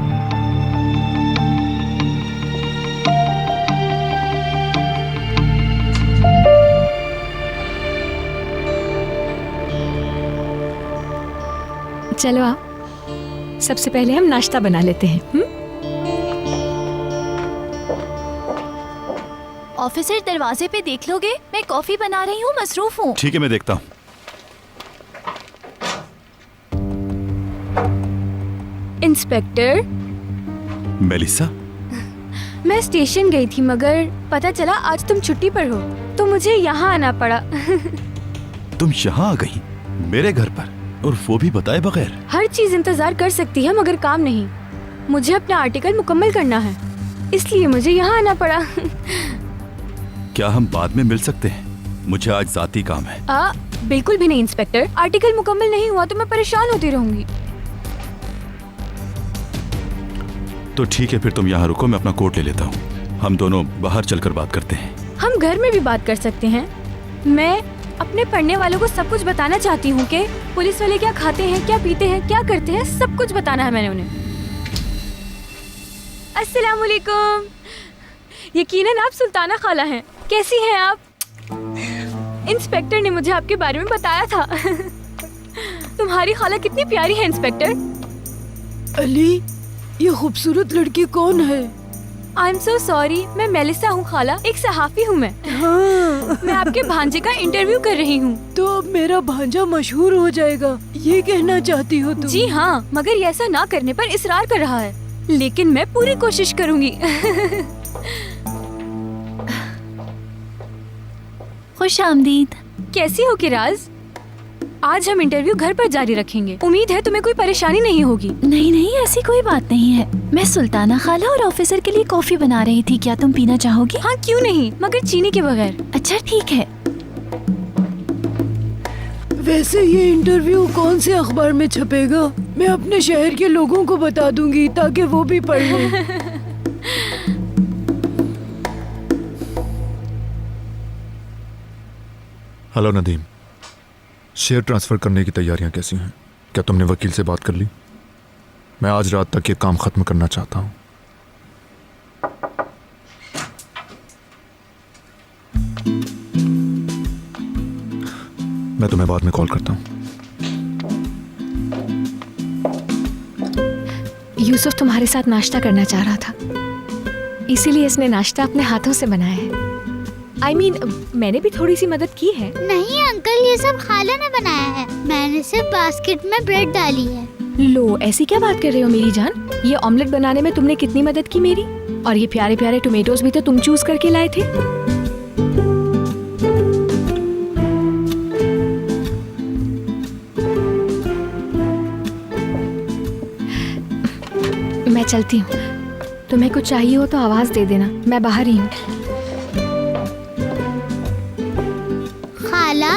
Speaker 1: चलो आओ, सबसे पहले हम नाश्ता बना लेते हैं।
Speaker 2: ऑफिसर, दरवाजे पे देख लोगे? मैं कॉफी बना रही हूँ, मसरूफ हूँ।
Speaker 11: ठीक है, मैं देखता हूँ।
Speaker 7: इंस्पेक्टर।
Speaker 11: मेलिसा,
Speaker 7: मैं स्टेशन गई थी, मगर पता चला आज तुम छुट्टी पर हो, तो मुझे यहाँ आना पड़ा।
Speaker 11: तुम यहाँ आ गई मेरे घर पर, और वो भी बताए बगैर?
Speaker 7: हर चीज इंतजार कर सकती है, मगर काम नहीं। मुझे अपना आर्टिकल मुकम्मल करना है, इसलिए मुझे यहाँ आना पड़ा।
Speaker 11: क्या हम बाद में मिल सकते हैं? मुझे आज जाती काम है।
Speaker 7: बिल्कुल भी नहीं इंस्पेक्टर। आर्टिकल मुकम्मल नहीं हुआ तो मैं परेशान होती रहूंगी।
Speaker 11: तो ठीक है, फिर तुम यहाँ रुको, मैं अपना कोट ले लेता हूँ। हम दोनों बाहर चलकर बात करते हैं।
Speaker 7: हम घर में भी बात कर सकते हैं। मैं अपने पढ़ने वालों को सब कुछ बताना चाहती हूँ कि पुलिस वाले क्या खाते हैं, क्या पीते हैं, क्या करते हैं, सब कुछ बताना है मैंने उन्हें। अस्सलाम वालेकुम। यकीनन आप सुल्ताना खाला हैं। कैसी हैं आप? इंस्पेक्टर ने मुझे आपके बारे में बताया था। तुम्हारी खाला कितनी प्यारी है इंस्पेक्टर।
Speaker 8: अली, ये खूबसूरत लड़की कौन है?
Speaker 7: आई एम सो सॉरी, मैं मेलिसा हूँ खाला, एक सहाफी हूँ मैं।
Speaker 8: हाँ।
Speaker 7: मैं आपके भांजे का इंटरव्यू कर रही हूँ।
Speaker 8: तो अब मेरा भांजा मशहूर हो जाएगा, ये कहना चाहती हो तुम?
Speaker 7: जी हाँ, मगर ये ऐसा ना करने पर इसरार कर रहा है, लेकिन मैं पूरी कोशिश करूँगी।
Speaker 2: खुश आमदीद।
Speaker 7: कैसी हो किराज? आज हम इंटरव्यू घर पर जारी रखेंगे। उम्मीद है तुम्हें कोई परेशानी नहीं होगी।
Speaker 2: नहीं नहीं, ऐसी कोई बात नहीं है। मैं सुल्ताना खाला और ऑफिसर के लिए कॉफी बना रही थी, क्या तुम पीना चाहोगी?
Speaker 7: हाँ क्यों नहीं, मगर चीनी के बगैर।
Speaker 2: अच्छा ठीक है।
Speaker 8: वैसे ये इंटरव्यू कौन से अखबार में छपेगा? मैं अपने शहर के लोगों को बता दूंगी ताकि वो भी पढ़ लें।
Speaker 3: हेलो नदीम, शेयर ट्रांसफ़र करने की तैयारियां कैसी हैं? क्या तुमने वकील से बात कर ली? मैं आज रात तक ये काम ख़त्म करना चाहता हूँ। मैं तुम्हें बाद में कॉल करता हूँ।
Speaker 1: यूसुफ तुम्हारे साथ नाश्ता करना चाह रहा था, इसीलिए इसने नाश्ता अपने हाथों से बनाया है। I mean, मैंने भी थोड़ी सी मदद की है।
Speaker 5: नहीं अंकल, ये सब खाला ने बनाया है, मैंने सिर्फ बास्केट में ब्रेड डाली है।
Speaker 1: लो, ऐसी क्या बात कर रहे हो मेरी जान? ये ऑमलेट बनाने में तुमने कितनी मदद की मेरी? और ये प्यारे प्यारे टोमेटोज भी तो तुम चूज करके लाए थे। मैं चलती हूँ, तुम्हें कुछ चाहिए हो तो आवाज दे देना, मैं बाहर ही हूँ।
Speaker 5: खाला,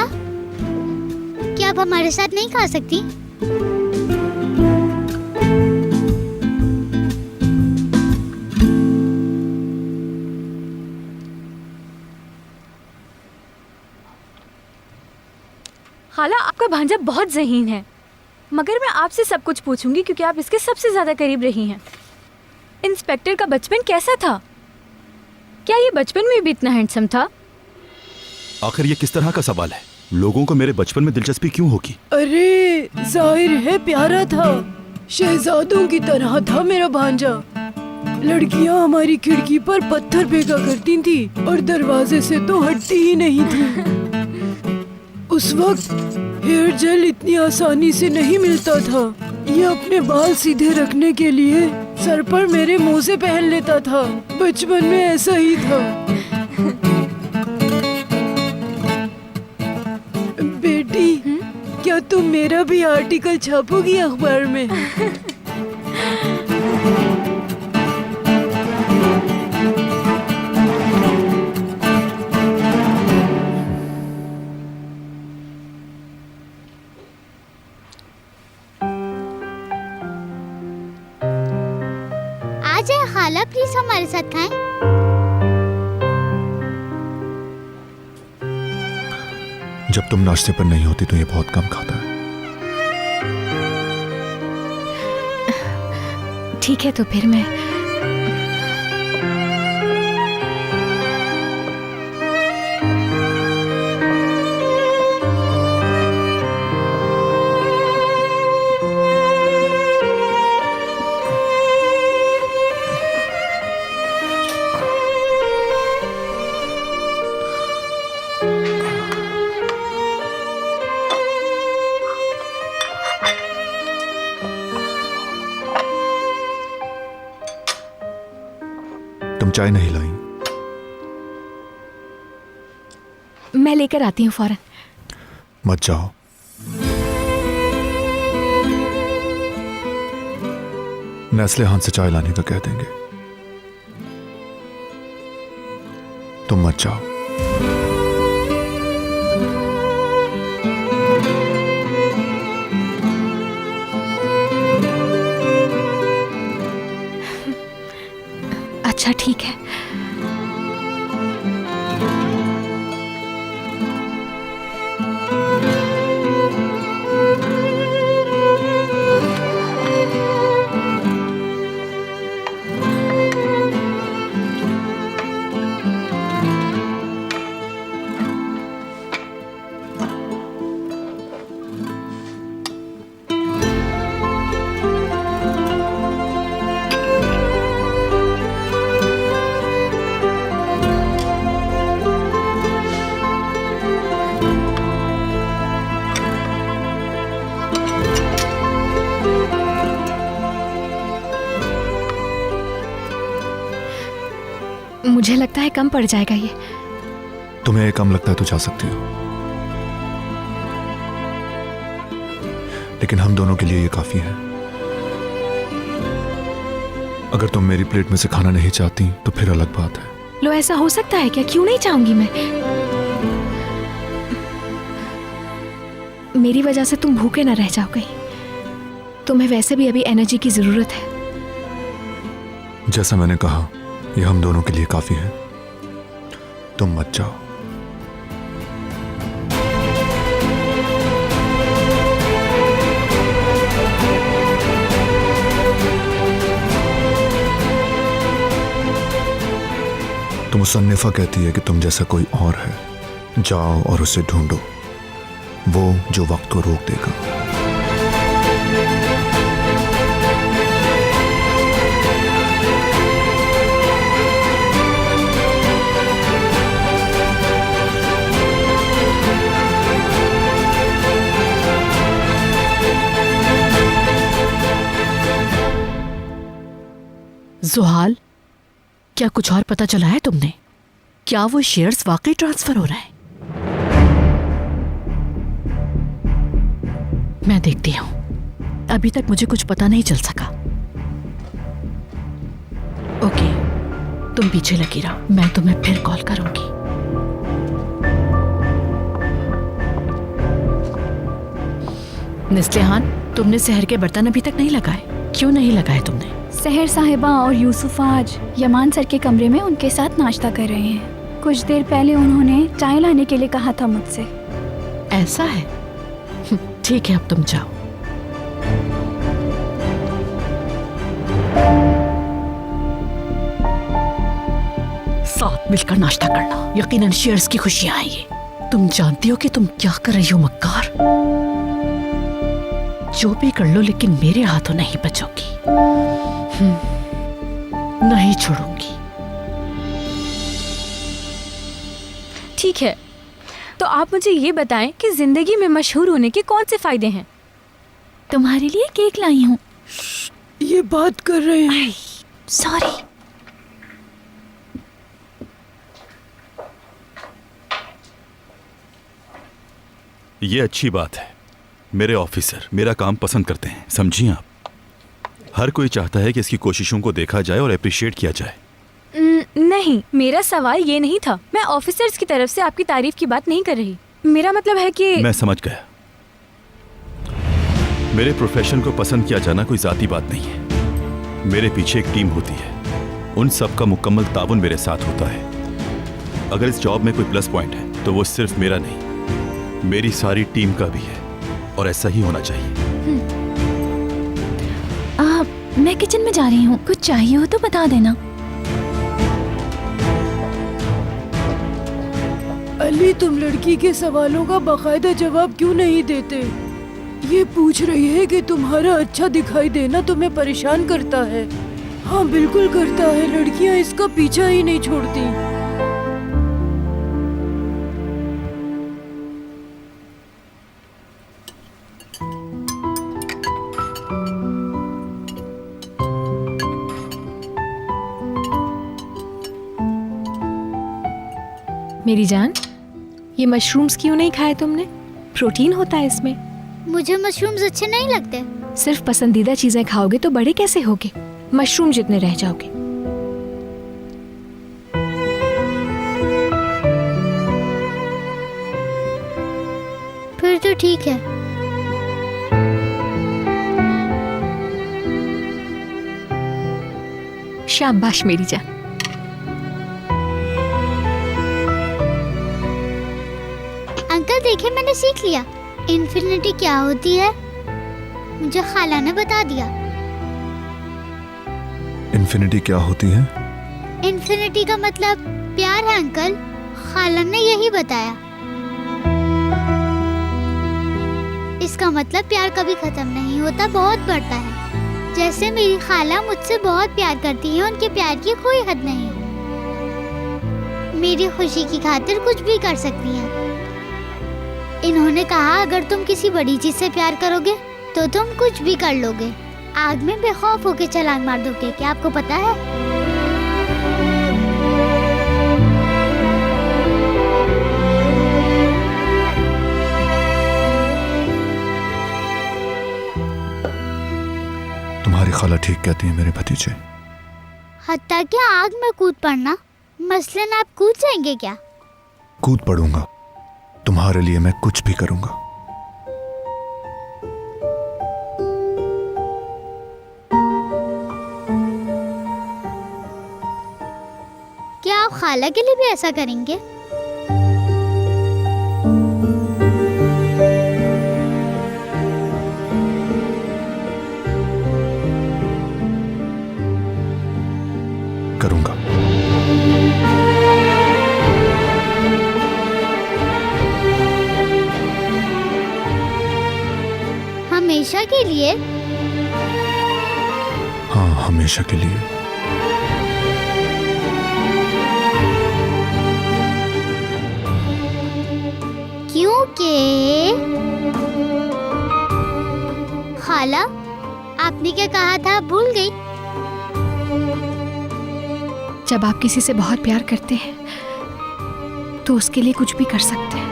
Speaker 5: क्या आप हमारे साथ नहीं खा सकती?
Speaker 7: खाला, आपका भांजा बहुत ज़हीन है, मगर मैं आपसे सब कुछ पूछूंगी क्योंकि आप इसके सबसे ज्यादा करीब रही हैं। इंस्पेक्टर का बचपन कैसा था? क्या ये बचपन में भी इतना हैंडसम था?
Speaker 11: आखिर ये किस तरह का सवाल है? लोगों को मेरे बचपन में दिलचस्पी क्यों होगी?
Speaker 8: अरे जाहिर है प्यारा था, शहजादों की तरह था मेरा भांजा। लड़कियां हमारी खिड़की पर पत्थर फेंका करती थी और दरवाजे से तो हटती ही नहीं थी। उस वक्त हेयर जेल इतनी आसानी से नहीं मिलता था। ये अपने बाल सीधे रखने के लिए सर पर मेरे मोजे पहन लेता था। बचपन में ऐसा ही था। बेटी, क्या तुम मेरा भी आर्टिकल छापोगी अखबार में?
Speaker 5: आ जाए खाला, प्लीज हमारे साथ खाएं।
Speaker 3: जब तुम नाश्ते पर नहीं होती तो ये बहुत कम खाता है।
Speaker 1: ठीक है, तो फिर मैं
Speaker 3: तुम चाय नहीं लाई?
Speaker 1: मैं लेकर आती हूँ फौरन।
Speaker 3: मत जाओ। नेस्ले हाथ से चाय लाने का कह देंगे। तुम मत जाओ।
Speaker 1: अच्छा ठीक है। मुझे लगता है कम पड़ जाएगा ये।
Speaker 3: तुम्हें कम लगता है तो जा सकती हो, लेकिन हम दोनों के लिए ये काफी है। अगर तुम मेरी प्लेट में से खाना नहीं चाहती तो फिर अलग बात है।
Speaker 1: लो, ऐसा हो सकता है क्या? क्यों नहीं चाहूंगी मैं। मेरी वजह से तुम भूखे ना रह जाओ कहीं। तुम्हें वैसे भी अभी एनर्जी की जरूरत है।
Speaker 3: जैसा मैंने कहा, ये हम दोनों के लिए काफी है। तुम मत जाओ। तो मुसन्निफा कहती है कि तुम जैसा कोई और है, जाओ और उसे ढूंढो, वो जो वक्त को रोक देगा।
Speaker 14: जुहाल, क्या कुछ और पता चला है तुमने? क्या वो शेयर्स वाकई ट्रांसफर हो रहा है? मैं देखती हूं। अभी तक मुझे कुछ पता नहीं चल सका। ओके, तुम पीछे लगी रहो, मैं तुम्हें फिर कॉल करूंगी। निस्लेहान, तुमने सहर के बर्तन अभी तक नहीं लगाए। क्यों नहीं लगाए तुमने?
Speaker 9: सहर साहिबा और यूसुफ आज यमान सर के कमरे में उनके साथ नाश्ता कर रहे हैं। कुछ देर पहले उन्होंने चाय लाने के लिए कहा था मुझसे।
Speaker 14: ऐसा है? ठीक है, अब तुम जाओ। साथ मिलकर नाश्ता करना, यकीनन शेयर्स की खुशियां हैं ये। तुम जानती हो कि तुम क्या कर रही हो मक्कार? जो भी कर लो, लेकिन मेरे हाथों नहीं बचोगी। नहीं छोड़ूंगी।
Speaker 7: ठीक है, तो आप मुझे ये बताएं कि जिंदगी में मशहूर होने के कौन से फायदे हैं?
Speaker 2: तुम्हारे लिए केक लाई हूँ।
Speaker 8: ये बात कर रहे हैं।
Speaker 2: सॉरी।
Speaker 11: ये अच्छी बात है। मेरे ऑफिसर मेरा काम पसंद करते हैं, समझिए आप। हर कोई चाहता है कि इसकी कोशिशों को देखा जाए और अप्रिशिएट किया जाए।
Speaker 7: नहीं, मेरा सवाल ये नहीं था। मैं ऑफिसर्स की तरफ से आपकी तारीफ की बात नहीं कर रही। मेरा मतलब है कि
Speaker 11: मैं समझ गया। मेरे प्रोफेशन को पसंद किया जाना कोई जाती बात नहीं है। मेरे पीछे एक टीम होती है, उन सब का मुकम्मल ताउन मेरे साथ होता है। अगर इस जॉब में कोई प्लस पॉइंट है तो वो सिर्फ मेरा नहीं, मेरी सारी टीम का भी है, और ऐसा ही होना चाहिए।
Speaker 2: मैं किचन में जा रही हूँ, कुछ चाहिए हो तो बता देना।
Speaker 8: अली, तुम लड़की के सवालों का बाकायदा जवाब क्यों नहीं देते? ये पूछ रही है कि तुम्हारा अच्छा दिखाई देना तुम्हें परेशान करता है। हाँ, बिल्कुल करता है। लड़कियां इसका पीछा ही नहीं छोड़ती।
Speaker 1: मेरी जान, ये मशरूम्स क्यों नहीं खाए तुमने? प्रोटीन होता है इसमें।
Speaker 5: मुझे मशरूम्स अच्छे नहीं लगते।
Speaker 1: सिर्फ पसंदीदा चीजें खाओगे तो बड़े कैसे होगे? मशरूम जितने रह जाओगे।
Speaker 5: फिर तो ठीक है।
Speaker 1: शाबाश मेरी जान।
Speaker 5: अंकल देखिए, मैंने सीख लिया इन्फिनिटी क्या होती है। मुझे खाला ने बता दिया।
Speaker 3: इन्फिनिटी क्या होती है?
Speaker 5: इन्फिनिटी का मतलब प्यार है अंकल। खाला ने यही बताया। इसका मतलब प्यार कभी खत्म नहीं होता, बहुत बढ़ता है। जैसे मेरी खाला मुझसे बहुत प्यार करती है, उनके प्यार की कोई हद नहीं। मेरी खुशी की खातिर कुछ भी कर सकती हैं। इन्होंने कहा अगर तुम किसी बड़ी चीज से प्यार करोगे तो तुम कुछ भी कर लोगे। आग में बेखौफ होकर छलांग मार दोगे। क्या आपको पता है?
Speaker 3: तुम्हारी खाला ठीक कहती है मेरे भतीजे।
Speaker 5: हत्ता क्या आग में कूद पड़ना? मसलन आप कूद जाएंगे क्या?
Speaker 3: कूद पड़ूंगा, तुम्हारे लिए मैं कुछ भी करूंगा।
Speaker 5: क्या आप खाला के लिए भी ऐसा करेंगे?
Speaker 3: करूंगा।
Speaker 5: हमेशा के लिए?
Speaker 3: हाँ, हमेशा के लिए।
Speaker 5: क्योंकि खाला, आपने क्या कहा था, भूल गई?
Speaker 1: जब आप किसी से बहुत प्यार करते हैं तो उसके लिए कुछ भी कर सकते हैं।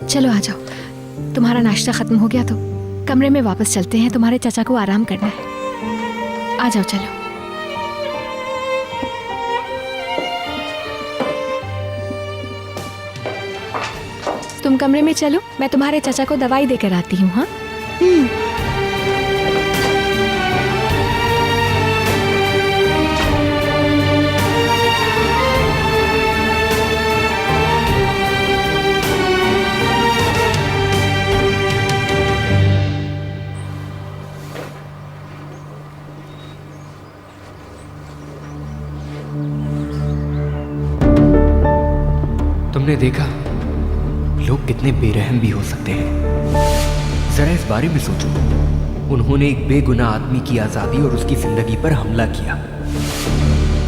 Speaker 1: चलो आ जाओ, तुम्हारा नाश्ता खत्म हो गया तो कमरे में वापस चलते हैं, तुम्हारे चाचा को आराम करना है। आ जाओ चलो। तुम कमरे में चलो, मैं तुम्हारे चाचा को दवाई देकर आती हूँ। हाँ
Speaker 6: तुमने देखा लोग कितने बेरहम भी हो सकते हैं। जरा इस बारे में सोचो, उन्होंने एक बेगुनाह आदमी की आजादी और उसकी जिंदगी पर हमला किया।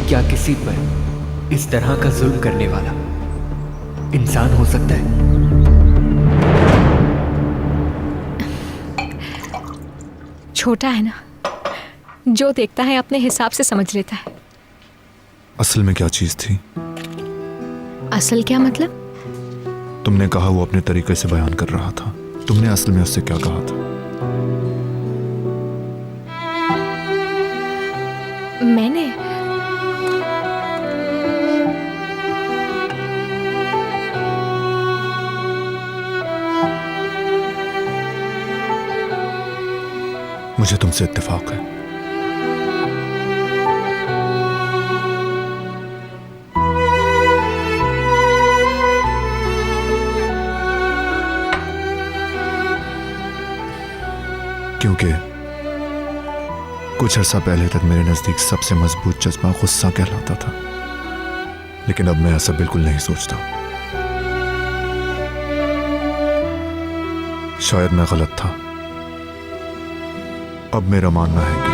Speaker 6: क्या किसी पर इस तरह का जुल्म करने वाला इंसान हो सकता है?
Speaker 1: छोटा है ना, जो देखता है अपने हिसाब से समझ लेता है।
Speaker 3: असल में क्या चीज थी?
Speaker 1: असल क्या मतलब?
Speaker 3: तुमने कहा वो अपने तरीके से बयान कर रहा था, तुमने असल में उससे क्या कहा था?
Speaker 1: मैंने
Speaker 3: मुझे तुमसे इत्तेफाक है। क्योंकि कुछ अर्सा पहले तक मेरे नजदीक सबसे मजबूत जज्बा गुस्सा कहलाता था, लेकिन अब मैं ऐसा बिल्कुल नहीं सोचता। शायद मैं गलत था। अब मेरा मानना है कि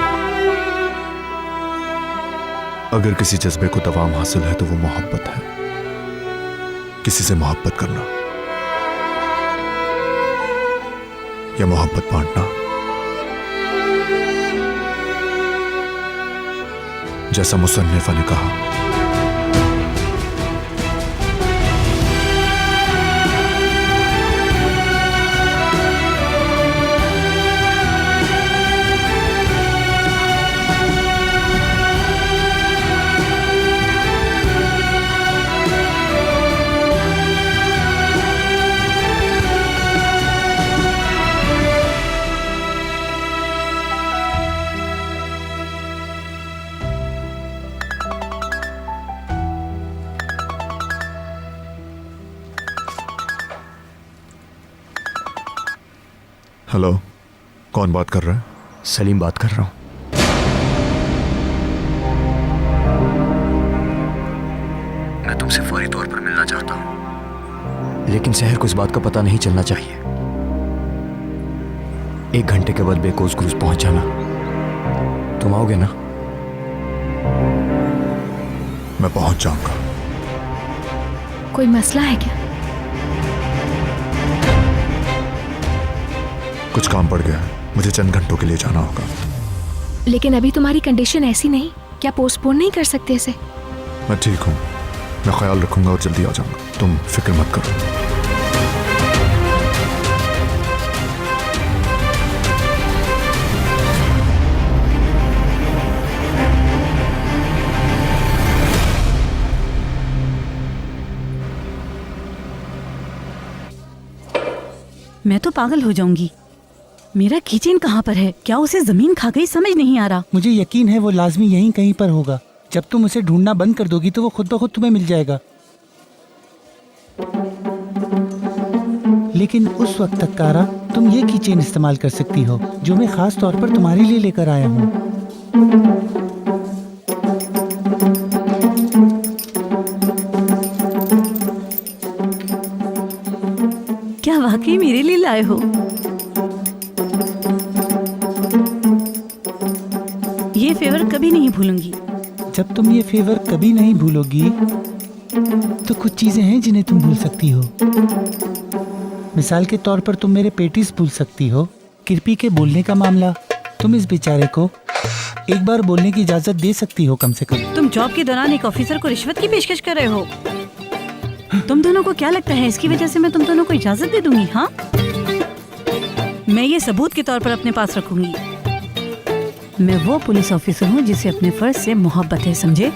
Speaker 3: अगर किसी जज्बे को दवाम हासिल है तो वो मोहब्बत है। किसी से मोहब्बत करना या मोहब्बत बांटना, जैसा मुसन्निफा ने कहा, हेलो, कौन बात कर रहा है?
Speaker 12: सलीम बात कर रहा हूं। मैं तुमसे फौरी तौर पर मिलना चाहता हूं, लेकिन शहर को इस बात का पता नहीं चलना चाहिए। 1 घंटे के बाद बेकोस क्रूज पहुंच जाना। तुम आओगे ना?
Speaker 3: मैं पहुंच जाऊंगा।
Speaker 1: कोई मसला है क्या?
Speaker 3: कुछ काम पड़ गया है, मुझे चंद घंटों के लिए जाना होगा।
Speaker 1: लेकिन अभी तुम्हारी कंडीशन ऐसी नहीं, क्या पोस्टपोन नहीं कर सकते इसे?
Speaker 3: मैं ठीक हूँ, मैं ख्याल रखूंगा और जल्दी आ जाऊंगा, तुम फिक्र मत करो।
Speaker 15: मैं तो पागल हो जाऊंगी। मेरा कीचेन कहाँ पर है? क्या उसे जमीन खा गई? समझ नहीं आ रहा।
Speaker 16: मुझे यकीन है वो लाजमी यहीं कहीं पर होगा। जब तुम उसे ढूंढना बंद कर दोगी तो वो खुद ब खुद तुम्हें मिल जाएगा। लेकिन उस वक्त तक कारा, तुम ये कीचेन इस्तेमाल कर सकती हो जो मैं खास तौर पर तुम्हारे लिए लेकर आया हूँ।
Speaker 15: क्या वाकई मेरे लिए लाए हो? ये फेवर कभी नहीं भूलूंगी।
Speaker 16: जब तुम ये फेवर कभी नहीं भूलोगी तो कुछ चीजें हैं जिन्हें तुम भूल सकती हो। मिसाल के तौर पर तुम मेरे पेटिस भूल सकती हो। किरपी के बोलने का मामला, तुम इस बेचारे को एक बार बोलने की इजाजत दे सकती हो कम से कम।
Speaker 15: तुम जॉब के दौरान एक ऑफिसर को रिश्वत की पेशकश कर रहे हो। तुम दोनों को क्या लगता है इसकी वजह से मैं तुम दोनों को इजाजत दे दूंगी? हाँ, मैं ये सबूत के तौर पर अपने पास रखूंगी। मैं वो पुलिस ऑफिसर हूँ जिसे अपने फर्ज से मोहब्बत है, समझे?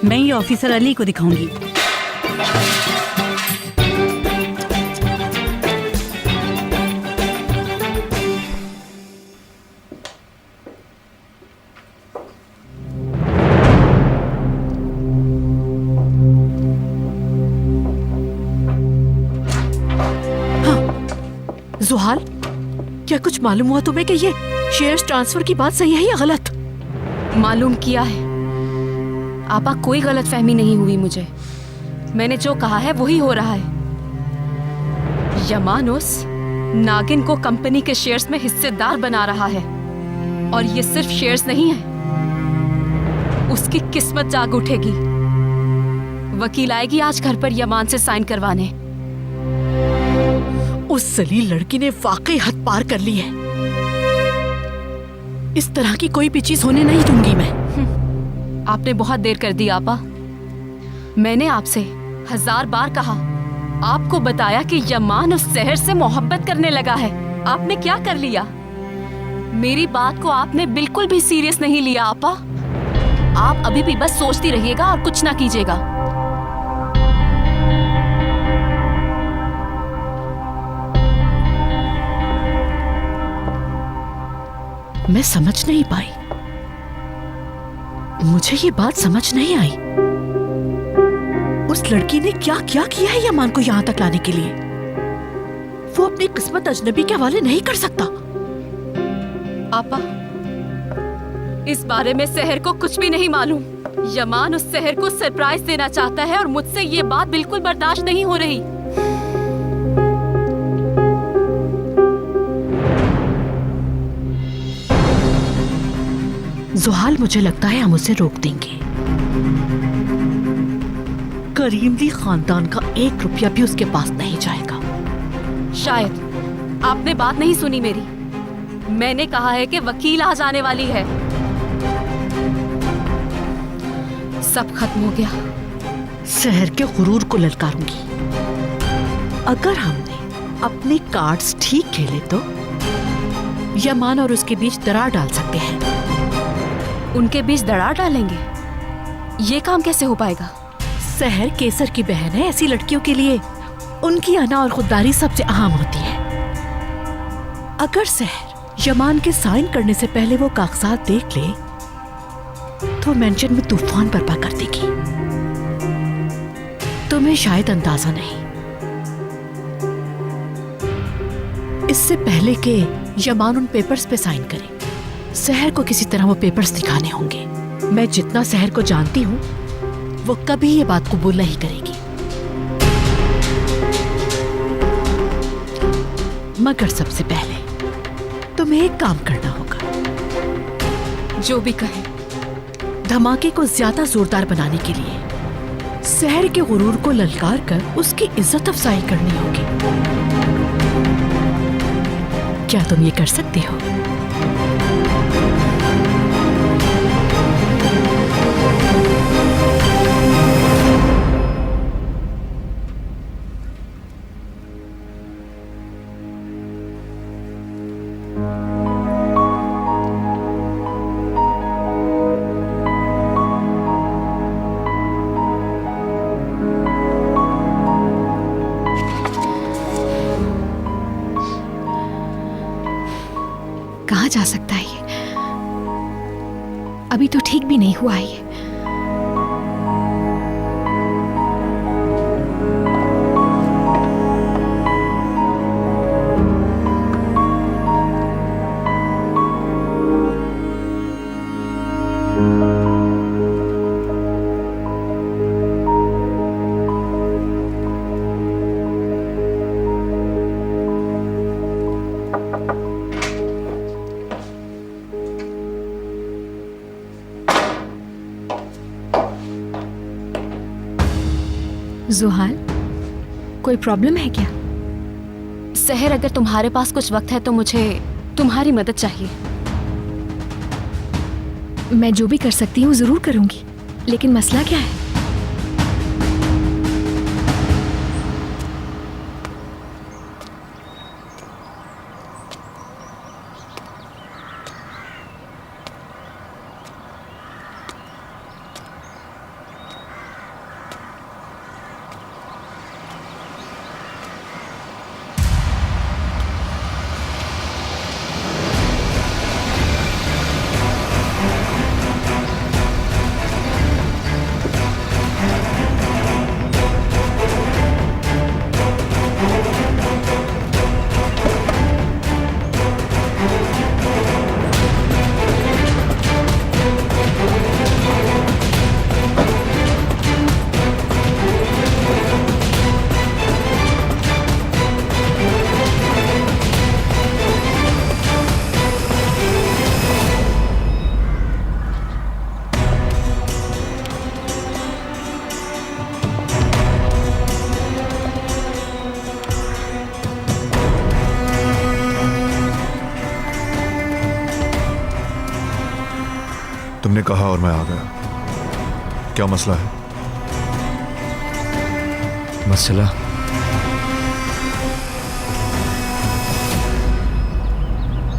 Speaker 15: मैं ये ऑफिसर अली को दिखाऊंगी।
Speaker 14: जुहाल, क्या कुछ मालूम हुआ तुम्हें कि ये शेयर्स ट्रांसफर की बात सही है या गलत?
Speaker 7: मालूम किया है आपा, कोई गलत फहमी नहीं हुई मुझे। मैंने जो कहा है वही हो रहा है। यमान उस नागिन को कंपनी के शेयर्स में हिस्सेदार बना रहा है, और ये सिर्फ शेयर्स नहीं है, उसकी किस्मत जाग उठेगी। वकील आएगी आज घर पर यमान से साइन करवाने।
Speaker 14: उस जलील लड़की ने वाकई हद पार कर ली है। इस तरह की कोई भी चीज होने नहीं दूंगी मैं।
Speaker 7: आपने बहुत देर कर दी आपा। मैंने आपसे 1000 बार कहा, आपको बताया कि यमान उस शहर से मोहब्बत करने लगा है। आपने क्या कर लिया? मेरी बात को आपने बिल्कुल भी सीरियस नहीं लिया आपा। आप अभी भी बस सोचती रहिएगा और कुछ ना कीजिएगा।
Speaker 14: मैं समझ नहीं पाई, मुझे ये बात समझ नहीं आई। उस लड़की ने क्या क्या किया है यमान को यहाँ तक लाने के लिए? वो अपनी किस्मत अजनबी के हवाले नहीं कर सकता।
Speaker 7: आपा, इस बारे में शहर को कुछ भी नहीं मालूम। यमान उस शहर को सरप्राइज देना चाहता है और मुझसे ये बात बिल्कुल बर्दाश्त नहीं हो रही।
Speaker 14: जुहाल, मुझे लगता है हम उसे रोक देंगे। करीमली खानदान का 1 रुपया भी उसके पास नहीं जाएगा।
Speaker 7: शायद आपने बात नहीं सुनी मेरी। मैंने कहा है कि वकील आ जाने वाली है। सब खत्म हो गया।
Speaker 14: शहर के गुरूर को ललकारूंगी। अगर हमने अपने कार्ड्स ठीक खेले तो यमान और उसके बीच दरार डाल सकते हैं।
Speaker 7: उनके बीच दरार डालेंगे? ये काम कैसे हो पाएगा?
Speaker 14: शहर केसर की बहन है। ऐसी लड़कियों के लिए उनकी अना और खुददारी सबसे अहम होती है। अगर शहर यमान के साइन करने से pहले वो कागजात देख ले तो मेंशन में तूफान बर्पा कर देगी। तुम्हें शायद अंदाजा नहीं, इससे पहले कि यमान उन पेपर्स पे साइन करे, शहर को किसी तरह वो पेपर्स दिखाने होंगे। मैं जितना शहर को जानती हूँ वो कभी ये बात कबूल नहीं करेगी। मगर सबसे पहले तुम्हें एक काम करना होगा।
Speaker 7: जो भी कहे।
Speaker 14: धमाके को ज्यादा जोरदार बनाने के लिए शहर के गुरूर को ललकार कर उसकी इज्जत अफजाई करनी होगी। क्या तुम ये कर सकते हो?
Speaker 1: जा सकता है ये? अभी तो ठीक भी नहीं हुआ है ये। जुहाल, कोई प्रॉब्लम है क्या?
Speaker 7: सहर, अगर तुम्हारे पास कुछ वक्त है तो मुझे तुम्हारी मदद चाहिए।
Speaker 1: मैं जो भी कर सकती हूँ जरूर करूंगी, लेकिन मसला क्या है?
Speaker 3: तुमने कहा और मैं आ गया। क्या मसला है?
Speaker 12: मसला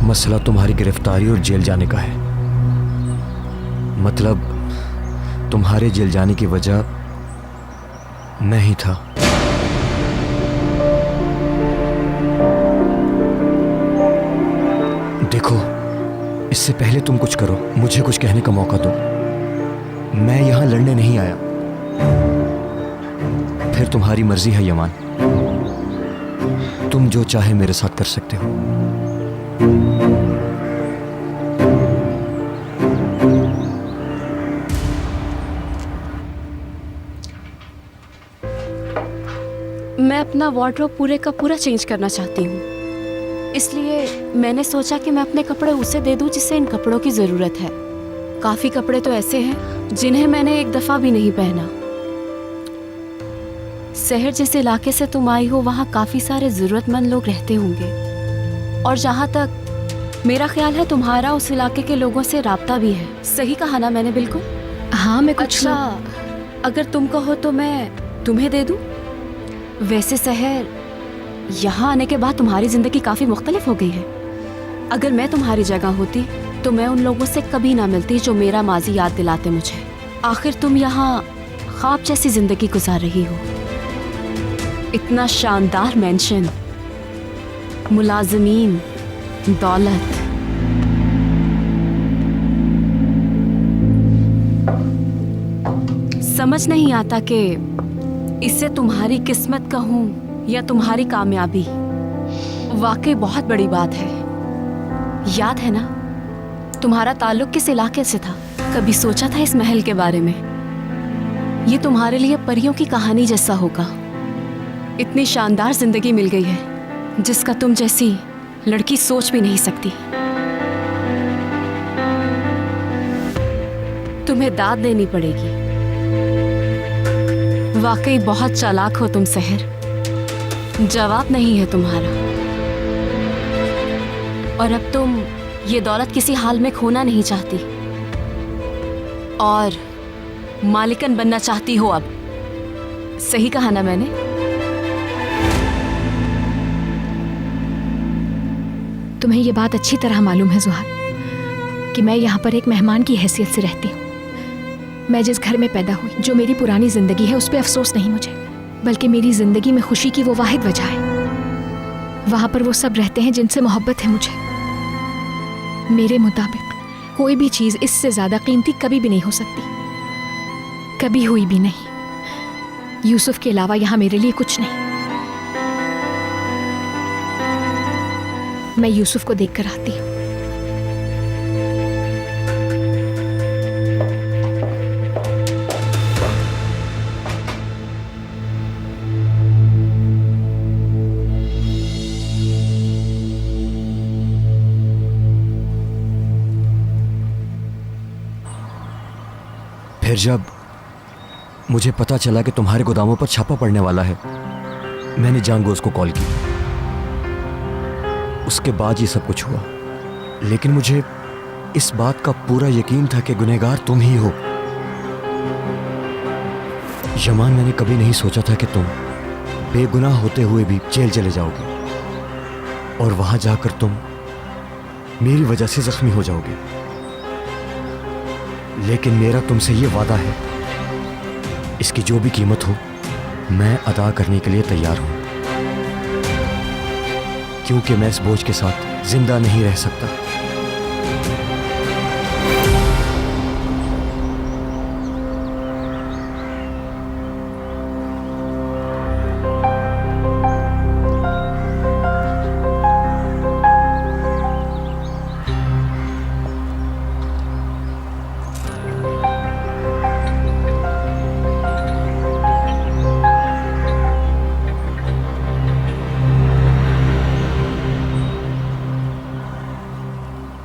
Speaker 12: मसला तुम्हारी गिरफ्तारी और जेल जाने का है। मतलब तुम्हारे जेल जाने की वजह मैं ही था। देखो, इससे पहले तुम कुछ करो, मुझे कुछ कहने का मौका दो। मैं यहां लड़ने नहीं आया। फिर तुम्हारी मर्जी है यमान, तुम जो चाहे मेरे साथ कर सकते हो।
Speaker 7: मैं अपना वार्डरोब पूरे का पूरा चेंज करना चाहती हूँ, इसलिए मैंने सोचा कि मैं अपने कपड़े उसे दे दूं जिसे इन कपड़ों की ज़रूरत है। काफ़ी कपड़े तो ऐसे हैं जिन्हें मैंने एक दफ़ा भी नहीं पहना। शहर जिस इलाके से तुम आई हो वहाँ काफ़ी सारे ज़रूरतमंद लोग रहते होंगे, और जहाँ तक मेरा ख्याल है तुम्हारा उस इलाके के लोगों से राब्ता भी है। सही कहा ना मैंने? बिल्कुल।
Speaker 1: हाँ, मैं कुछ
Speaker 7: अच्छा, अगर तुम कहो तो मैं तुम्हें दे दूँ। वैसे शहर, यहाँ आने के बाद तुम्हारी जिंदगी काफी मुख्तलिफ हो गई है। अगर मैं तुम्हारी जगह होती तो मैं उन लोगों से कभी ना मिलती जो मेरा माजी याद दिलाते मुझे। आखिर तुम यहाँ ख्वाब जैसी जिंदगी गुजार रही हो। इतना शानदार मेंशन, मुलाजमीन, दौलत। समझ नहीं आता कि इससे तुम्हारी किस्मत कहूँ या तुम्हारी कामयाबी। वाकई बहुत बड़ी बात है। याद है ना तुम्हारा ताल्लुक किस इलाके से था? कभी सोचा था इस महल के बारे में? ये तुम्हारे लिए परियों की कहानी जैसा होगा। इतनी शानदार जिंदगी मिल गई है जिसका तुम जैसी लड़की सोच भी नहीं सकती। तुम्हें दाद देनी पड़ेगी। वाकई बहुत चालाक हो तुम सहर, जवाब नहीं है तुम्हारा। और अब तुम ये दौलत किसी हाल में खोना नहीं चाहती और मालिकन बनना चाहती हो अब। सही कहा ना मैंने?
Speaker 1: तुम्हें ये बात अच्छी तरह मालूम है जुहाल कि मैं यहाँ पर एक मेहमान की हैसियत से रहती हूँ। मैं जिस घर में पैदा हुई, जो मेरी पुरानी जिंदगी है, उस पर अफसोस नहीं मुझे, बल्कि मेरी जिंदगी में खुशी की वो वाहिद वजह है। वहाँ पर वो सब रहते हैं जिनसे मोहब्बत है मुझे। मेरे मुताबिक कोई भी चीज इससे ज्यादा कीमती कभी भी नहीं हो सकती, कभी हुई भी नहीं। यूसुफ के अलावा यहाँ मेरे लिए कुछ नहीं। मैं यूसुफ को देखकर आती हूँ।
Speaker 12: फिर जब मुझे पता चला कि तुम्हारे गोदामों पर छापा पड़ने वाला है, मैंने जानबूझ को कॉल की। उसके बाद ये सब कुछ हुआ, लेकिन मुझे इस बात का पूरा यकीन था कि गुनहगार तुम ही हो। यमान, मैंने कभी नहीं सोचा था कि तुम बेगुनाह होते हुए भी जेल चले जाओगे और वहां जाकर तुम मेरी वजह से जख्मी हो जाओगे। लेकिन मेरा तुमसे ये वादा है, इसकी जो भी कीमत हो मैं अदा करने के लिए तैयार हूं, क्योंकि मैं इस बोझ के साथ जिंदा नहीं रह सकता।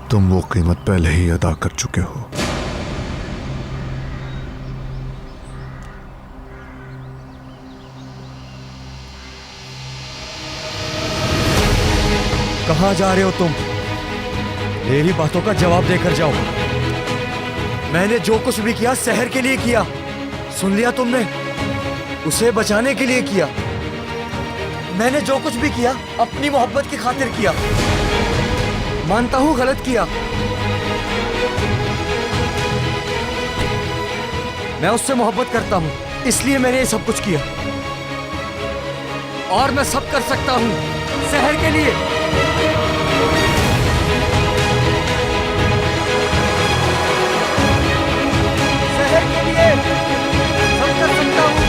Speaker 3: तुम वो कीमत पहले ही अदा कर चुके हो।
Speaker 12: कहां जा रहे हो तुम? मेरी बातों का जवाब देकर जाओ। मैंने जो कुछ भी किया शहर के लिए किया, सुन लिया तुमने? उसे बचाने के लिए किया। मैंने जो कुछ भी किया अपनी मोहब्बत की खातिर किया। मानता हूं गलत किया, मैं उससे मोहब्बत करता हूं, इसलिए मैंने ये सब कुछ किया। और मैं सब कर सकता हूं शहर के लिए। शहर के लिए सब कर सकता हूं।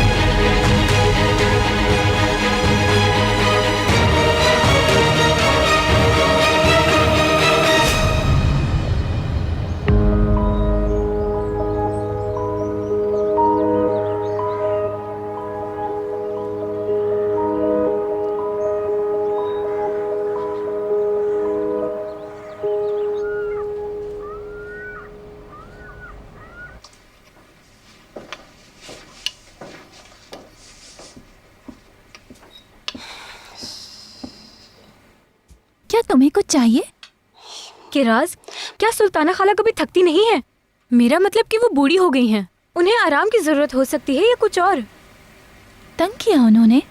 Speaker 2: क्या तुम्हें कुछ चाहिए?
Speaker 7: किराज, क्या सुल्ताना खाला कभी थकती नहीं है? मेरा मतलब कि वो बूढ़ी हो गई हैं, उन्हें आराम की जरूरत हो सकती है या कुछ और।
Speaker 2: तंग किया उन्होंने?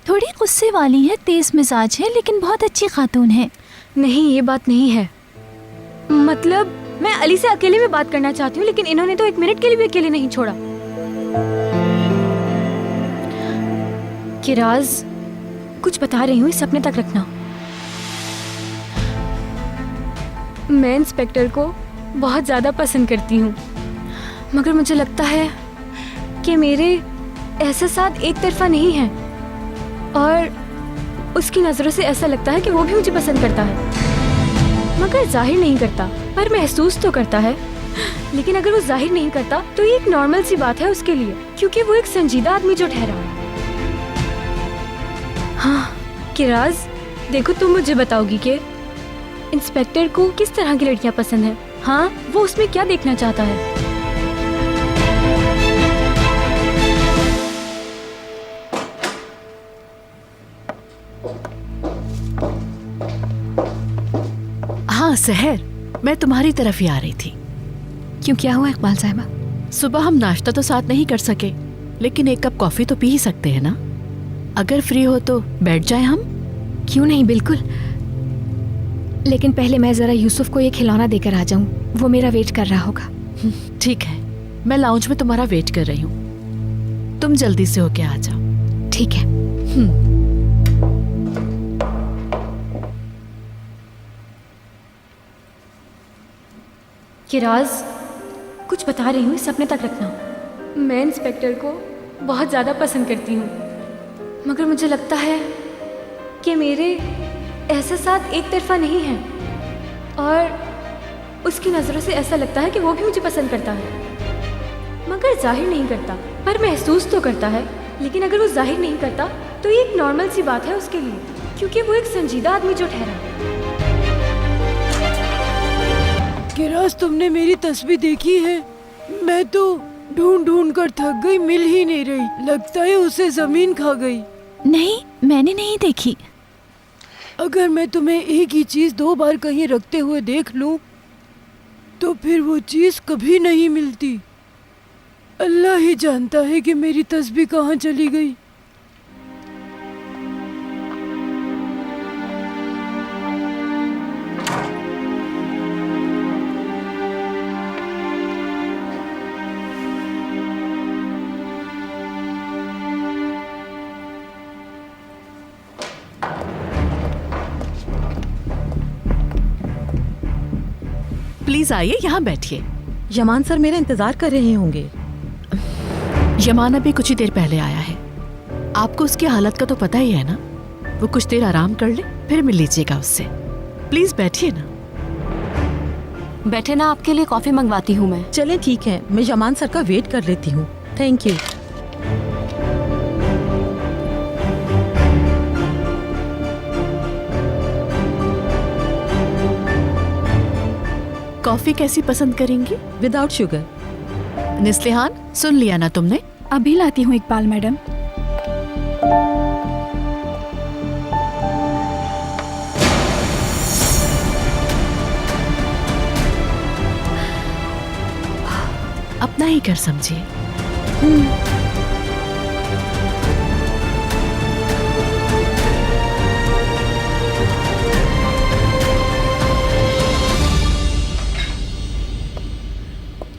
Speaker 2: थोड़ी गुस्से वाली है, तेज मिजाज है, लेकिन बहुत अच्छी खातून है।
Speaker 7: नहीं, ये बात नहीं है। मतलब मैं अली से अकेले में बात करना चाहती हूँ, लेकिन इन्होंने तो एक मिनट के लिए भी अकेले नहीं छोड़ा। किराज, कुछ बता रही हूँ, इस अपने तक रखना। मैं इंस्पेक्टर को बहुत ज़्यादा पसंद करती हूँ, मगर मुझे लगता है कि मेरे एहसासात एक तरफा नहीं हैं, और उसकी नज़रों से ऐसा लगता है कि वो भी मुझे पसंद करता है, मगर जाहिर नहीं करता, पर महसूस तो करता है। लेकिन अगर वो जाहिर नहीं करता तो ये एक नॉर्मल सी बात है उसके लिए, क्योंकि वो एक संजीदा आदमी जो ठहरा है। हाँ किराज, देखो तुम मुझे बताओगी कि इंस्पेक्टर को किस तरह की लड़कियां पसंद है। हाँ, वो उसमें क्या देखना चाहता है।
Speaker 14: हाँ सहर, मैं तुम्हारी तरफ ही आ रही थी।
Speaker 1: क्यों, क्या हुआ इकबाल साहिबा?
Speaker 14: सुबह हम नाश्ता तो साथ नहीं कर सके, लेकिन एक कप कॉफी तो पी ही सकते हैं ना। अगर फ्री हो तो बैठ जाए हम।
Speaker 1: क्यों नहीं, बिल्कुल। लेकिन पहले मैं जरा यूसुफ को ये खिलौना देकर आ जाऊं, वो मेरा वेट कर रहा होगा।
Speaker 14: ठीक है, मैं लाउंज में तुम्हारा वेट कर रही हूँ, तुम जल्दी से होके आ जाओ।
Speaker 1: ठीक है।
Speaker 7: किराज, कुछ बता रही हूँ, इसे अपने तक रखना। मैं इंस्पेक्टर को बहुत ज़्यादा पसंद करती हूँ, मगर मुझे लगता है कि मेरे एहसास एक तरफा नहीं हैं और उसकी नज़रों से ऐसा लगता है कि वो भी मुझे पसंद करता है, मगर जाहिर नहीं करता, पर महसूस तो करता है। लेकिन अगर वो जाहिर नहीं करता तो ये एक नॉर्मल सी बात है उसके लिए, क्योंकि वो एक संजीदा आदमी जो ठहरा।
Speaker 17: किराज, तुमने मेरी तस्वीर देखी है? मैं तो ढूंढ ढूंढ कर थक गई, मिल ही नहीं रही। लगता है उसे जमीन खा गई।
Speaker 2: नहीं, मैंने नहीं देखी।
Speaker 17: अगर मैं तुम्हें एक ही चीज 2 बार कहीं रखते हुए देख लूं, तो फिर वो चीज कभी नहीं मिलती। अल्लाह ही जानता है कि मेरी तस्बीह कहाँ चली गई।
Speaker 14: प्लीज आइए, यहाँ बैठिए।
Speaker 15: यमान सर मेरा इंतजार कर रहे होंगे।
Speaker 14: यमान अभी कुछ ही देर पहले आया है। आपको उसकी हालत का तो पता ही है ना। वो कुछ देर आराम कर ले, फिर मिल लीजिएगा उससे। प्लीज बैठिए ना।
Speaker 18: बैठे ना, आपके लिए कॉफी मंगवाती हूँ मैं।
Speaker 15: चलें ठीक है, मैं यमान सर का वेट कर लेती हूँ। Thank you.
Speaker 14: कॉफी कैसी पसंद करेंगी?
Speaker 15: Without sugar.
Speaker 14: निस्लिहान, सुन लिया ना तुमने?
Speaker 9: अभी लाती हूँ इकबाल मैडम।
Speaker 14: अपना ही घर समझिए।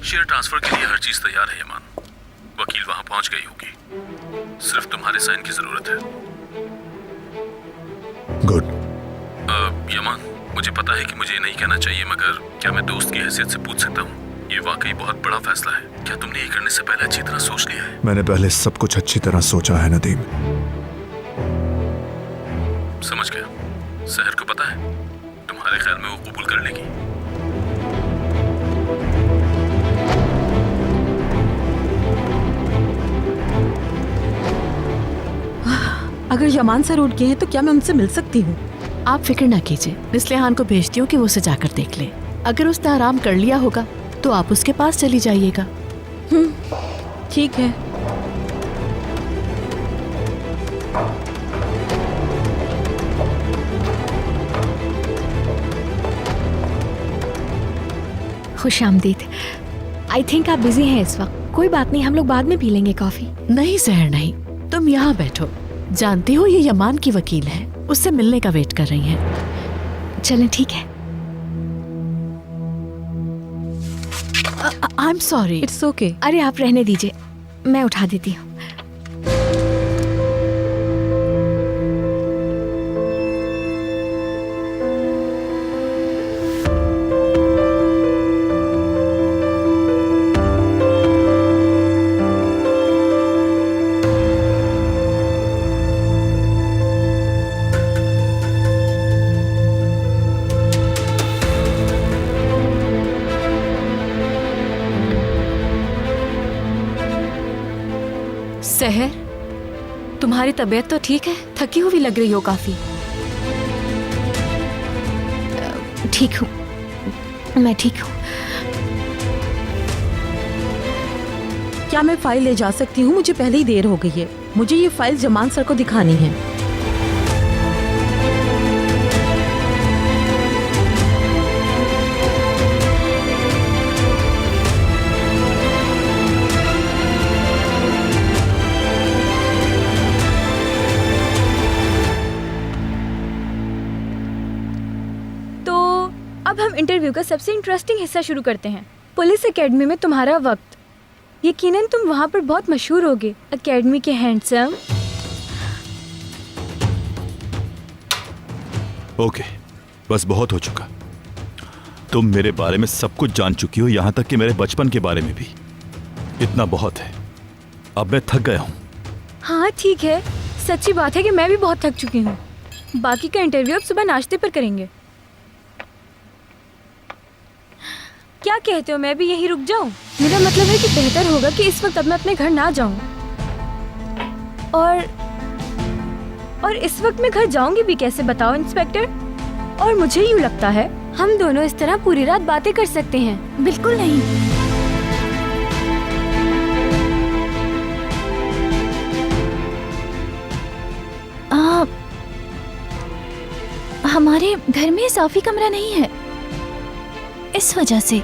Speaker 13: शेयर ट्रांसफर के लिए हर चीज तैयार है यमान। वकील वहां पहुंच गई होगी, सिर्फ तुम्हारे साइन की जरूरत है।
Speaker 3: गुड।
Speaker 13: यमान, मुझे पता है कि मुझे ये नहीं कहना चाहिए, मगर क्या मैं दोस्त की हैसियत से पूछ सकता हूँ? ये वाकई बहुत बड़ा फैसला है। क्या तुमने ये करने से पहले अच्छी तरह सोच लिया है?
Speaker 3: मैंने पहले सब कुछ अच्छी तरह सोचा है नदीम।
Speaker 13: समझ गया। सहर को पता है? तुम्हारे ख्याल में वो कबूल कर लेगी?
Speaker 15: अगर यमान सर उठ गए हैं तो क्या मैं उनसे मिल सकती हूँ?
Speaker 14: आप फिक्र ना कीजिए, निस्लिहान को भेजती हूँ कि वो उसे जाकर देख ले। अगर उसने आराम कर लिया होगा तो आप उसके पास चली जाइएगा।
Speaker 15: ठीक है।
Speaker 1: खुश आमदीद। आई थिंक आप बिजी हैं इस वक्त। कोई बात नहीं, हम लोग बाद में पी लेंगे कॉफी।
Speaker 14: नहीं सहर नहीं, तुम यहाँ बैठो। जानती हो ये यमान की वकील है, उससे मिलने का वेट कर रही हैं।
Speaker 1: चलें ठीक है।
Speaker 14: I am sorry.
Speaker 15: It's okay.
Speaker 1: अरे आप रहने दीजिए, मैं उठा देती हूँ।
Speaker 18: सहर, तुम्हारी तबीयत तो ठीक है? थकी हुई लग रही हो काफी।
Speaker 1: ठीक हूँ, मैं ठीक हूँ।
Speaker 15: क्या मैं फाइल ले जा सकती हूँ? मुझे पहले ही देर हो गई है। मुझे ये फाइल जमान सर को दिखानी है।
Speaker 7: अब हम इंटरव्यू का सबसे इंटरेस्टिंग हिस्सा शुरू करते हैं। पुलिस एकेडमी में तुम्हारा वक्त। यकीनन तुम वहाँ पर बहुत मशहूर होगे, एकेडमी के हैंडसम।
Speaker 11: ओके, बस बहुत हो चुका। तुम मेरे बारे में सब कुछ जान चुकी हो, यहां तक कि मेरे बचपन के बारे में भी। इतना बहुत है, अब मैं थक गया हूं।
Speaker 7: हाँ ठीक है, सच्ची बात है कि मैं भी बहुत थक चुकी हूँ। बाकी का इंटरव्यू अब सुबह नाश्ते पर करेंगे। क्या कहते हो, मैं भी यहीं रुक जाऊं? मेरा मतलब है कि बेहतर होगा कि इस वक्त अब मैं अपने घर ना जाऊं। और इस वक्त मैं घर जाऊंगी भी कैसे, बताओ इंस्पेक्टर? और मुझे यूँ लगता है हम दोनों इस तरह पूरी रात बातें कर सकते हैं।
Speaker 2: बिल्कुल नहीं। हमारे घर में इजाफी कमरा नहीं है, इस वजह से।